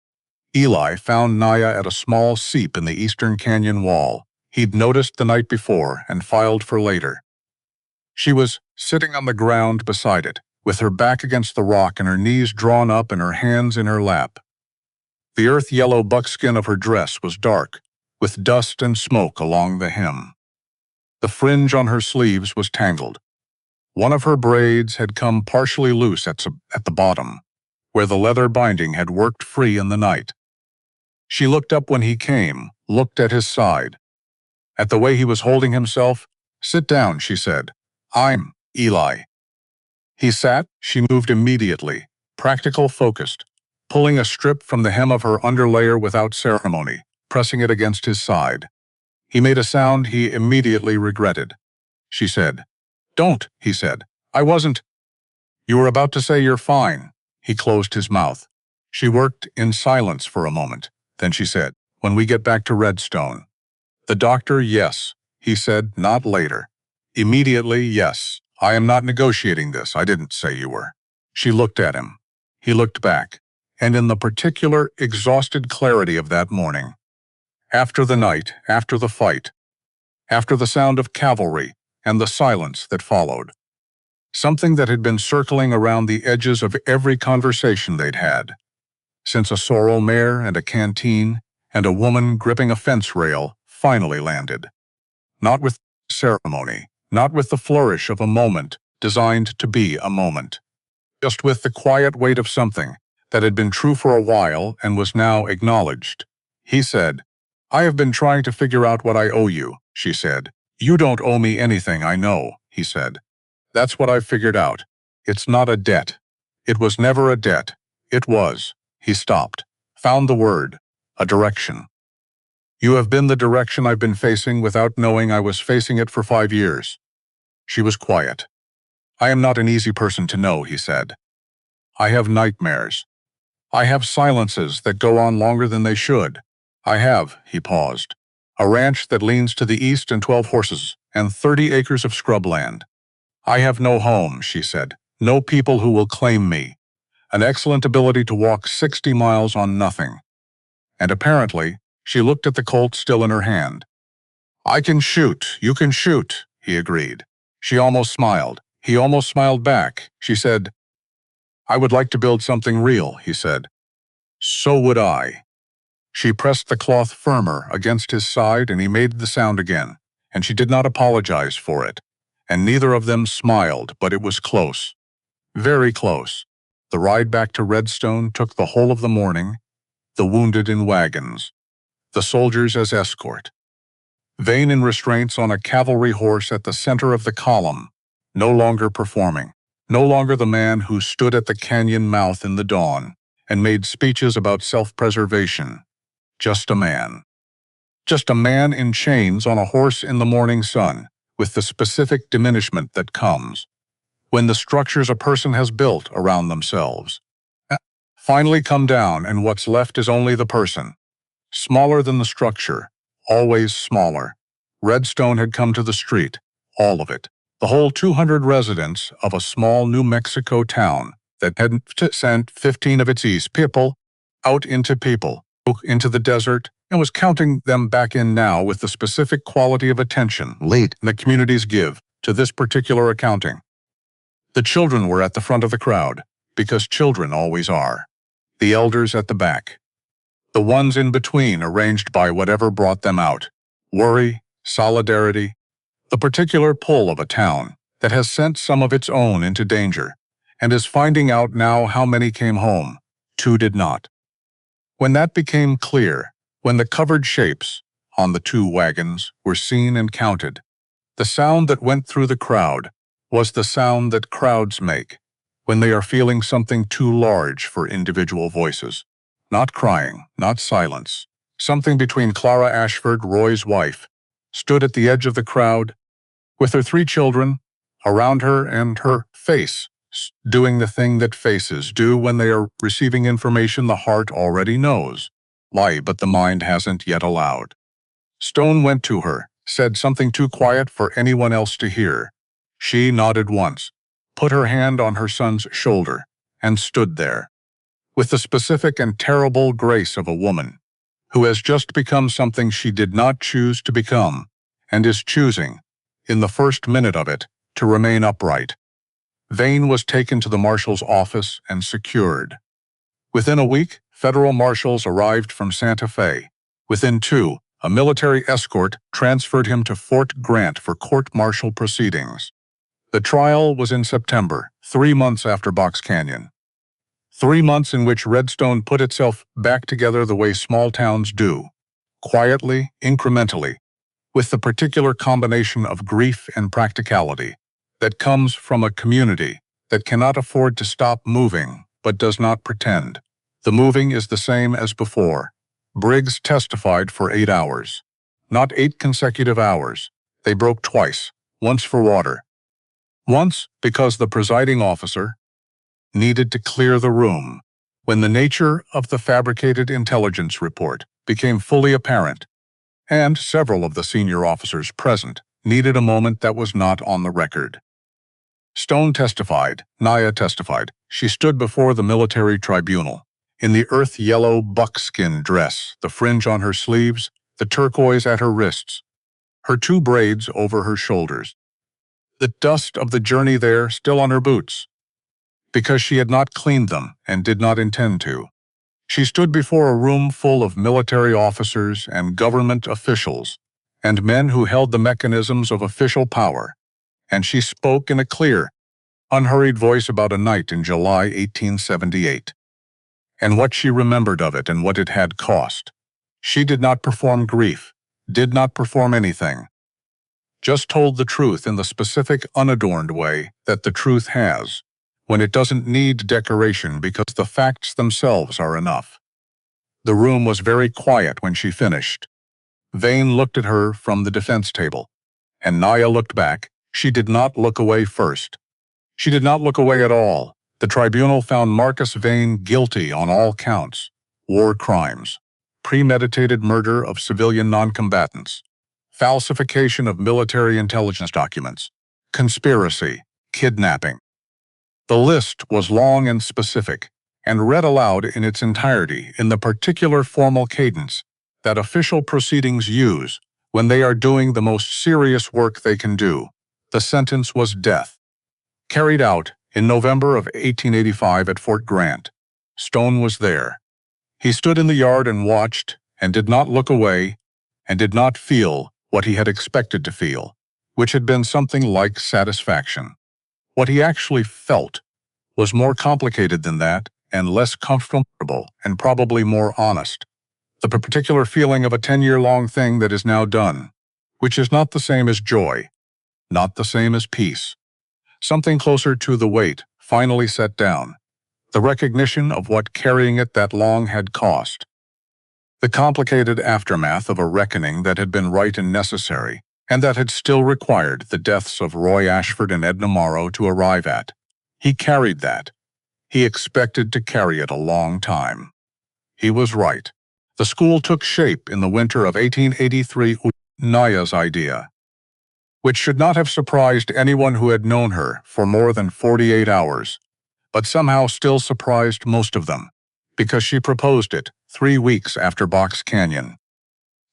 Eli found Naya at a small seep in the eastern canyon wall he'd noticed the night before and filed for later. She was sitting on the ground beside it, with her back against the rock and her knees drawn up and her hands in her lap. The earth-yellow buckskin of her dress was dark, with dust and smoke along the hem. The fringe on her sleeves was tangled. One of her braids had come partially loose at the bottom, where the leather binding had worked free in the night. She looked up when he came, looked at his side, at the way he was holding himself. "Sit down," she said. "I'm Eli." He sat. She moved immediately, practical, focused, pulling a strip from the hem of her underlayer without ceremony, pressing it against his side. He made a sound he immediately regretted. She said, "Don't," he said. "I wasn't." "You were about to say you're fine." He closed his mouth. She worked in silence for a moment. Then she said, "When we get back to Redstone." "The doctor, yes," he said, "not later." "Immediately, yes. I am not negotiating this. I didn't say you were." She looked at him. He looked back. And in the particular, exhausted clarity of that morning, after the night, after the fight, after the sound of cavalry and the silence that followed, something that had been circling around the edges of every conversation they'd had, since a sorrel mare and a canteen and a woman gripping a fence rail finally landed. Not with ceremony, not with the flourish of a moment designed to be a moment, just with the quiet weight of something that had been true for a while and was now acknowledged. He said, "I have been trying to figure out what I owe you," she said. "You don't owe me anything, I know," he said. "That's what I've figured out. It's not a debt. It was never a debt. It was." He stopped, found the word, a direction. "You have been the direction I've been facing without knowing I was facing it for 5 years. She was quiet. "I am not an easy person to know," he said. "I have nightmares. I have silences that go on longer than they should. I have," he paused, "a ranch that leans to the east and 12 horses and 30 acres of scrubland. I have no home," she said, "no people who will claim me. An excellent ability to walk 60 miles on nothing." And apparently, she looked at the Colt still in her hand. "I can shoot, you can shoot," he agreed. She almost smiled. He almost smiled back. She said, "I would like to build something real," he said. "So would I." She pressed the cloth firmer against his side and he made the sound again, and she did not apologize for it. And neither of them smiled, but it was close. Very close. The ride back to Redstone took the whole of the morning, the wounded in wagons, the soldiers as escort. Vane in restraints on a cavalry horse at the center of the column, no longer performing, no longer the man who stood at the canyon mouth in the dawn and made speeches about self-preservation. Just a man. Just a man in chains on a horse in the morning sun, with the specific diminishment that comes when the structures a person has built around themselves finally come down and what's left is only the person. Smaller than the structure, always smaller. Redstone had come to the street, all of it. The whole 200 residents of a small New Mexico town that had sent 15 of its East people out into the desert, and was counting them back in now with the specific quality of attention the communities give to this particular accounting. The children were at the front of the crowd, because children always are. The elders at the back. The ones in between arranged by whatever brought them out. Worry, solidarity, the particular pull of a town that has sent some of its own into danger and is finding out now how many came home. 2 did not. When that became clear, when the covered shapes on the 2 wagons were seen and counted, the sound that went through the crowd was the sound that crowds make when they are feeling something too large for individual voices. Not crying, not silence. Something between Clara Ashford, Roy's wife, stood at the edge of the crowd with her 3 children around her and her face, doing the thing that faces do when they are receiving information the heart already knows, but the mind hasn't yet allowed. Stone went to her, said something too quiet for anyone else to hear. She nodded once, put her hand on her son's shoulder, and stood there, with the specific and terrible grace of a woman who has just become something she did not choose to become, and is choosing, in the first minute of it, to remain upright. Vane was taken to the marshal's office and secured. Within a week, federal marshals arrived from Santa Fe. Within 2, a military escort transferred him to Fort Grant for court-martial proceedings. The trial was in September, 3 months after Box Canyon. 3 months in which Redstone put itself back together the way small towns do, quietly, incrementally, with the particular combination of grief and practicality that comes from a community that cannot afford to stop moving but does not pretend. The moving is the same as before. Briggs testified for 8 hours. Not 8 consecutive hours. They broke twice, once for water. Once because the presiding officer needed to clear the room when the nature of the fabricated intelligence report became fully apparent, and several of the senior officers present needed a moment that was not on the record. Stone testified, Naya testified. She stood before the military tribunal, in the earth-yellow buckskin dress, the fringe on her sleeves, the turquoise at her wrists, her 2 braids over her shoulders, the dust of the journey there still on her boots, because she had not cleaned them and did not intend to. She stood before a room full of military officers and government officials and men who held the mechanisms of official power, and she spoke in a clear, unhurried voice about a night in July 1878, and what she remembered of it and what it had cost. She did not perform grief, did not perform anything, just told the truth in the specific, unadorned way that the truth has, when it doesn't need decoration because the facts themselves are enough. The room was very quiet when she finished. Vane looked at her from the defense table, and Naya looked back. She did not look away first. She did not look away at all. The tribunal found Marcus Vane guilty on all counts: war crimes, premeditated murder of civilian noncombatants, falsification of military intelligence documents, conspiracy, kidnapping. The list was long and specific, and read aloud in its entirety in the particular formal cadence that official proceedings use when they are doing the most serious work they can do. The sentence was death. Carried out in November of 1885 at Fort Grant. Stone was there. He stood in the yard and watched, and did not look away, and did not feel what he had expected to feel, which had been something like satisfaction. What he actually felt was more complicated than that, and less comfortable, and probably more honest. The particular feeling of a 10-year-long thing that is now done, which is not the same as joy, not the same as peace. Something closer to the weight, finally set down. The recognition of what carrying it that long had cost. The complicated aftermath of a reckoning that had been right and necessary, and that had still required the deaths of Roy Ashford and Edna Morrow to arrive at. He carried that. He expected to carry it a long time. He was right. The school took shape in the winter of 1883, Naya's idea, which should not have surprised anyone who had known her for more than 48 hours, but somehow still surprised most of them, because she proposed it 3 weeks after Box Canyon.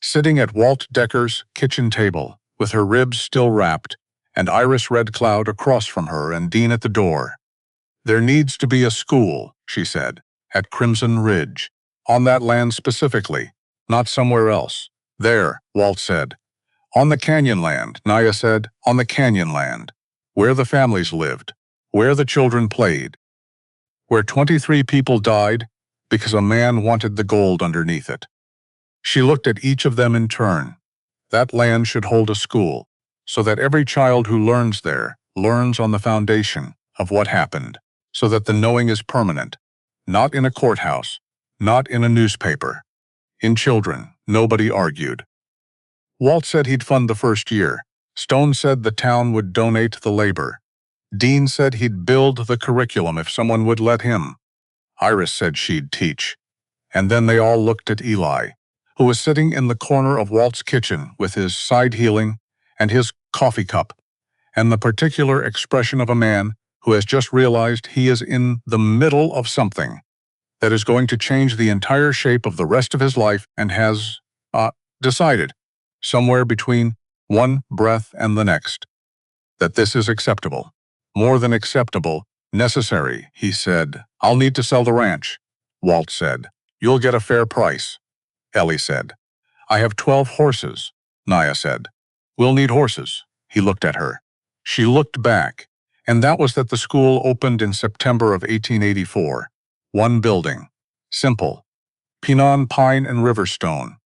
Sitting at Walt Decker's kitchen table, with her ribs still wrapped, and Iris Red Cloud across from her and Dean at the door. "There needs to be a school," she said, "at Crimson Ridge. On that land specifically, not somewhere else." "There," Walt said. "On the canyon land," Naya said, "on the canyon land. Where the families lived, where the children played, where 23 people died because a man wanted the gold underneath it." She looked at each of them in turn. That land should hold a school, so that every child who learns there learns on the foundation of what happened, so that the knowing is permanent, not in a courthouse, not in a newspaper. In children, nobody argued. Walt said he'd fund the first year. Stone said the town would donate the labor. Dean said he'd build the curriculum if someone would let him. Iris said she'd teach. And then they all looked at Eli, who was sitting in the corner of Walt's kitchen with his side healing and his coffee cup, and the particular expression of a man who has just realized he is in the middle of something that is going to change the entire shape of the rest of his life and has decided, somewhere between one breath and the next, that this is acceptable. More than acceptable, necessary, he said. "I'll need to sell the ranch," Walt said. "You'll get a fair price," Ellie said. "I have 12 horses," Naya said. "We'll need horses." He looked at her. She looked back, and that was that the school opened in September of 1884. One building. Simple. Pinon, pine, and riverstone.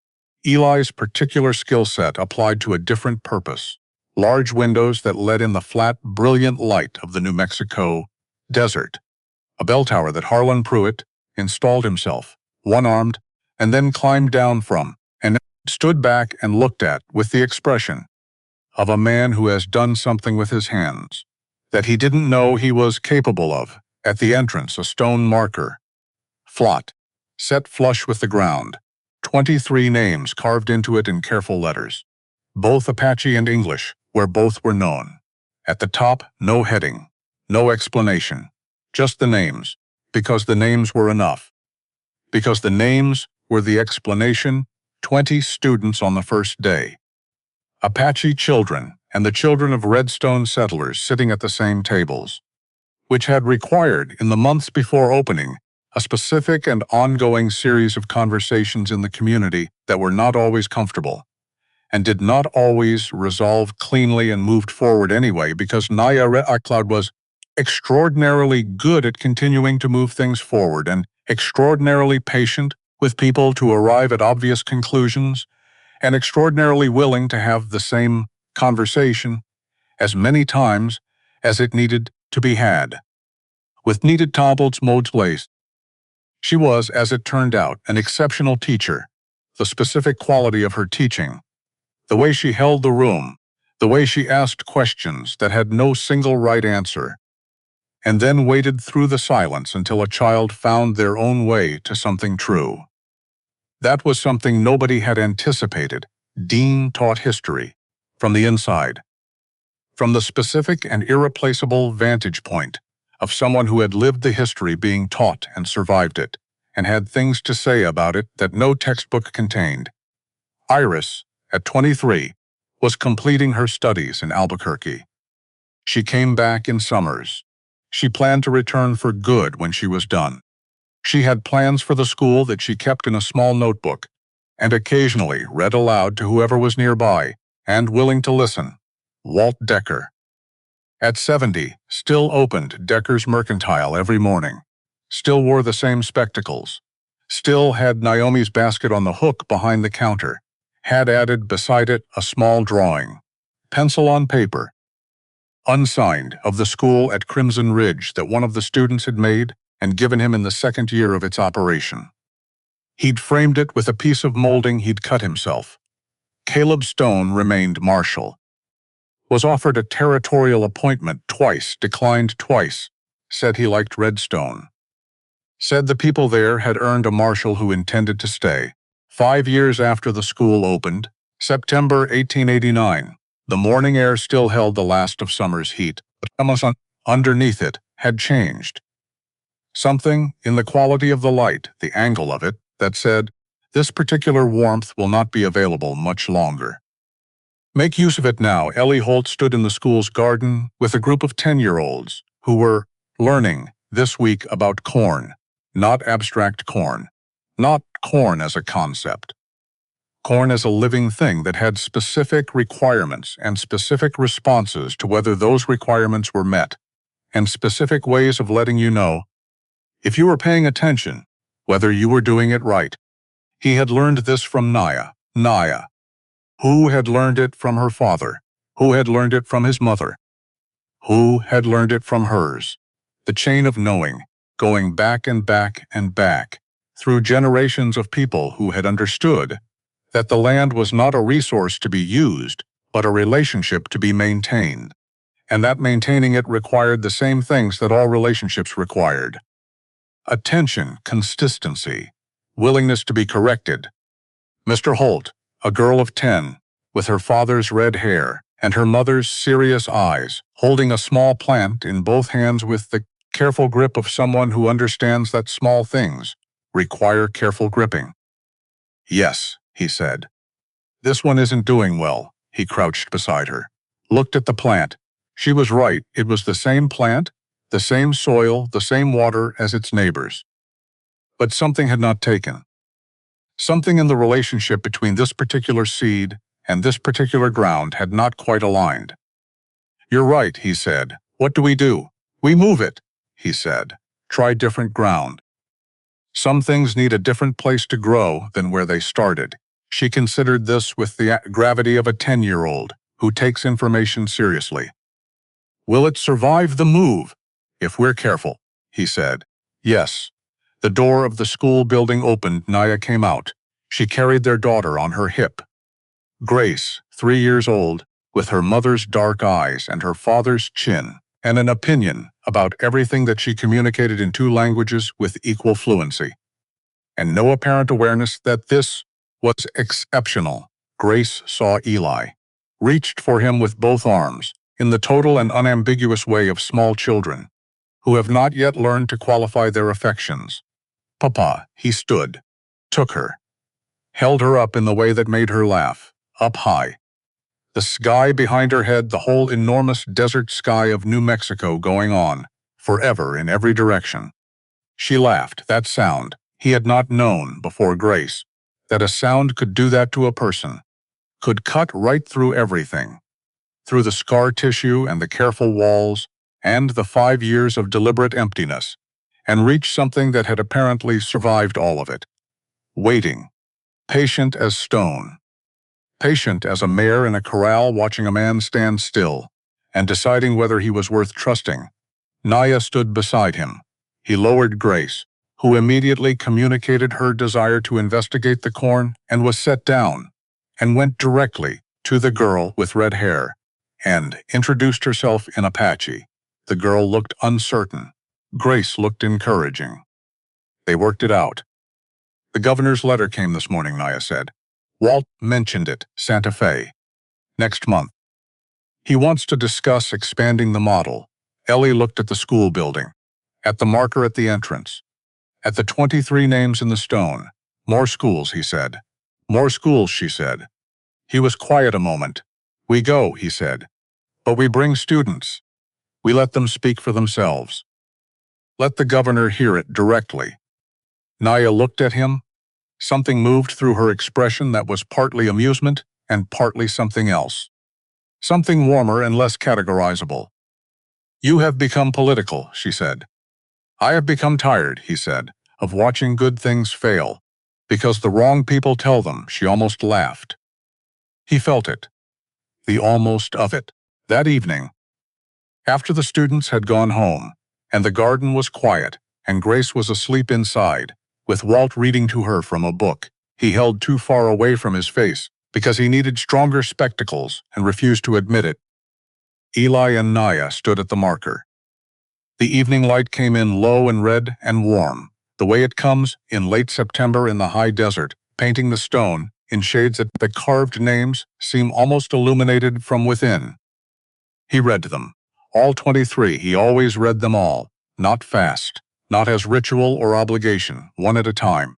Eli's particular skill set applied to a different purpose. Large windows that let in the flat, brilliant light of the New Mexico desert. A bell tower that Harlan Pruitt installed himself, one-armed, and then climbed down from, and stood back and looked at with the expression of a man who has done something with his hands that he didn't know he was capable of. At the entrance, a stone marker, flat, set flush with the ground, 23 names carved into it in careful letters, both Apache and English, where both were known. At the top, no heading, no explanation, just the names, because the names were enough. Because the names were the explanation, 20 students on the first day. Apache children and the children of Redstone settlers sitting at the same tables, which had required, in the months before opening, a specific and ongoing series of conversations in the community that were not always comfortable, and did not always resolve cleanly and moved forward anyway, because Naya Cloud was extraordinarily good at continuing to move things forward and extraordinarily patient with people to arrive at obvious conclusions, and extraordinarily willing to have the same conversation as many times as it needed to be had, with needed tumbles modes placed. She was, as it turned out, an exceptional teacher. The specific quality of her teaching, the way she held the room, the way she asked questions that had no single right answer, and then waited through the silence until a child found their own way to something true. That was something nobody had anticipated. Dean taught history, from the inside, from the specific and irreplaceable vantage point of someone who had lived the history being taught and survived it, and had things to say about it that no textbook contained. Iris, at 23, was completing her studies in Albuquerque. She came back in summers. She planned to return for good when she was done. She had plans for the school that she kept in a small notebook, and occasionally read aloud to whoever was nearby and willing to listen. Walt Decker. At 70, still opened Decker's Mercantile every morning, still wore the same spectacles, still had Naomi's basket on the hook behind the counter, had added beside it a small drawing, pencil on paper, unsigned, of the school at Crimson Ridge that one of the students had made and given him in the second year of its operation. He'd framed it with a piece of molding he'd cut himself. Caleb Stone remained marshal. Was offered a territorial appointment twice, declined twice, said he liked Redstone. Said the people there had earned a marshal who intended to stay. 5 years after the school opened, September 1889, the morning air still held the last of summer's heat, but something underneath it had changed. Something in the quality of the light, the angle of it, that said, this particular warmth will not be available much longer. Make use of it now. Ellie Holt stood in the school's garden with a group of 10-year-olds who were learning this week about corn, not abstract corn, not corn as a concept. Corn as a living thing that had specific requirements and specific responses to whether those requirements were met, and specific ways of letting you know, if you were paying attention, whether you were doing it right. He had learned this from Naya. Who had learned it from her father? Who had learned it from his mother? Who had learned it from hers? The chain of knowing, going back and back and back, through generations of people who had understood that the land was not a resource to be used, but a relationship to be maintained, and that maintaining it required the same things that all relationships required. Attention, consistency, willingness to be corrected. Mr. Holt, a girl of 10, with her father's red hair and her mother's serious eyes, holding a small plant in both hands with the careful grip of someone who understands that small things require careful gripping. Yes, he said. This one isn't doing well. He crouched beside her, looked at the plant. She was right. It was the same plant, the same soil, the same water as its neighbors. But something had not taken. Something in the relationship between this particular seed and this particular ground had not quite aligned. You're right, he said. What do? We move it, he said. Try different ground. Some things need a different place to grow than where they started. She considered this with the gravity of a 10-year-old who takes information seriously. Will it survive the move? If we're careful, he said. Yes. The door of the school building opened. Naya came out. She carried their daughter on her hip. Grace, 3 years old, with her mother's dark eyes and her father's chin, and an opinion about everything that she communicated in 2 languages with equal fluency. And no apparent awareness that this was exceptional. Grace saw Eli, reached for him with both arms, in the total and unambiguous way of small children, who have not yet learned to qualify their affections. Papa, he stood, took her, held her up in the way that made her laugh, up high. The sky behind her head, the whole enormous desert sky of New Mexico going on, forever in every direction. She laughed. That sound, he had not known before Grace, that a sound could do that to a person, could cut right through everything, through the scar tissue and the careful walls and the 5 years of deliberate emptiness, and reach something that had apparently survived all of it. Waiting, patient as stone, patient as a mare in a corral watching a man stand still and deciding whether he was worth trusting. Naya stood beside him. He lowered Grace, who immediately communicated her desire to investigate the corn and was set down, and went directly to the girl with red hair and introduced herself in Apache. The girl looked uncertain. Grace looked encouraging. They worked it out. The governor's letter came this morning, Naya said. Walt mentioned it, Santa Fe. Next month. He wants to discuss expanding the model. Ellie looked at the school building, at the marker at the entrance, at the 23 names in the stone. More schools, he said. More schools, she said. He was quiet a moment. We go, he said. But we bring students. We let them speak for themselves. Let the governor hear it directly. Naya looked at him. Something moved through her expression that was partly amusement and partly something else. Something warmer and less categorizable. You have become political, she said. I have become tired, he said, of watching good things fail. Because the wrong people tell them, she almost laughed. He felt it. The almost of it. That evening, after the students had gone home, and the garden was quiet, and Grace was asleep inside, with Walt reading to her from a book he held too far away from his face because he needed stronger spectacles and refused to admit it, Eli and Naya stood at the marker. The evening light came in low and red and warm, the way it comes in late September in the high desert, painting the stone in shades that the carved names seem almost illuminated from within. He read them. All 23, he always read them all, not fast, not as ritual or obligation, one at a time.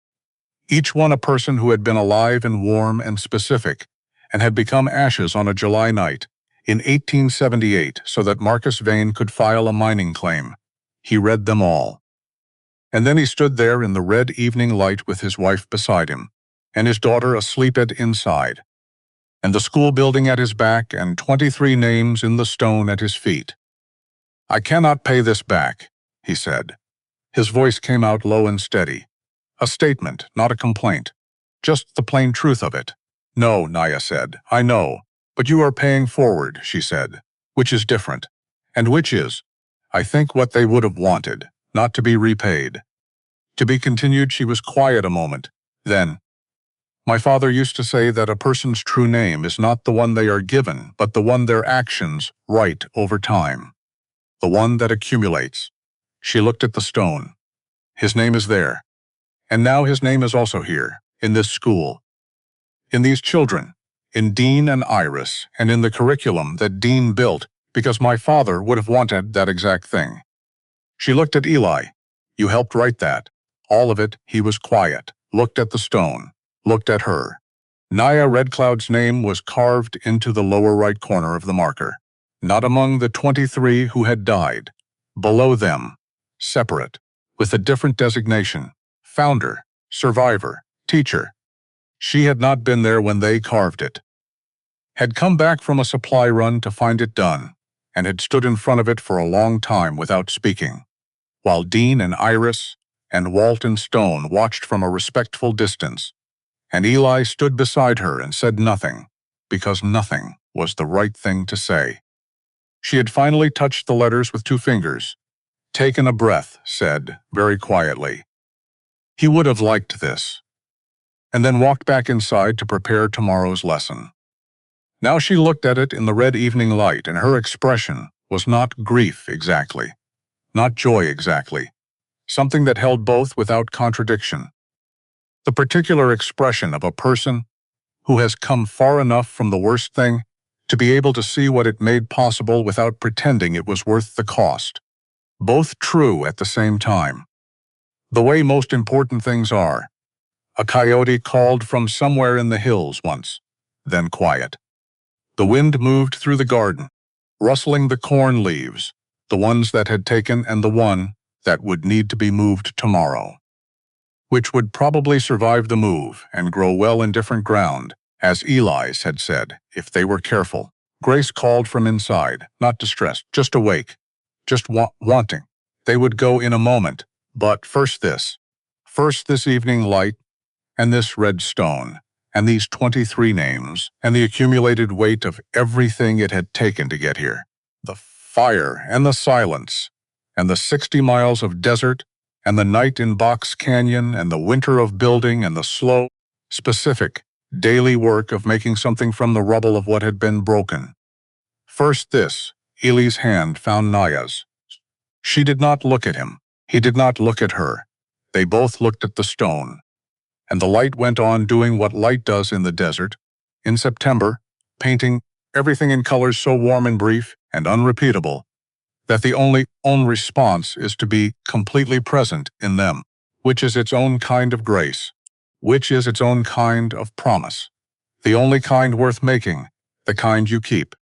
Each one a person who had been alive and warm and specific, and had become ashes on a July night in 1878 so that Marcus Vane could file a mining claim. He read them all. And then he stood there in the red evening light with his wife beside him, and his daughter asleep at inside, and the school building at his back and 23 names in the stone at his feet. I cannot pay this back, he said. His voice came out low and steady. A statement, not a complaint. Just the plain truth of it. No, Naya said, I know. But you are paying forward, she said, which is different. And which is, I think, what they would have wanted, not to be repaid. To be continued, she was quiet a moment. Then, my father used to say that a person's true name is not the one they are given, but the one their actions write over time. The one that accumulates. She looked at the stone. His name is there. And now his name is also here, in this school. In these children, in Dean and Iris, and in the curriculum that Dean built, because my father would have wanted that exact thing. She looked at Eli. You helped write that. All of it, he was quiet, looked at the stone, looked at her. Naya Red Cloud's name was carved into the lower right corner of the marker. Not among the 23 who had died. Below them, separate, with a different designation, founder, survivor, teacher. She had not been there when they carved it. Had come back from a supply run to find it done, and had stood in front of it for a long time without speaking, while Dean and Iris and Walt and Stone watched from a respectful distance, and Eli stood beside her and said nothing, because nothing was the right thing to say. She had finally touched the letters with 2 fingers, taken a breath, said, very quietly, he would have liked this, and then walked back inside to prepare tomorrow's lesson. Now she looked at it in the red evening light, and her expression was not grief exactly, not joy exactly, something that held both without contradiction. The particular expression of a person who has come far enough from the worst thing to be able to see what it made possible without pretending it was worth the cost. Both true at the same time. The way most important things are. A coyote called from somewhere in the hills once, then quiet. The wind moved through the garden, rustling the corn leaves, the ones that had taken and the one that would need to be moved tomorrow, which would probably survive the move and grow well in different ground, as Eli's had said, if they were careful. Grace called from inside, not distressed, just awake, just wanting. They would go in a moment, but first this evening light, and this red stone, and these 23 names, and the accumulated weight of everything it had taken to get here. The fire and the silence, and the 60 miles of desert, and the night in Box Canyon, and the winter of building, and the slow, specific, daily work of making something from the rubble of what had been broken. First this, Eli's hand found Naya's. She did not look at him. He did not look at her. They both looked at the stone. And the light went on doing what light does in the desert, in September, painting everything in colors so warm and brief and unrepeatable that the only response is to be completely present in them, which is its own kind of grace, which is its own kind of promise, the only kind worth making, the kind you keep.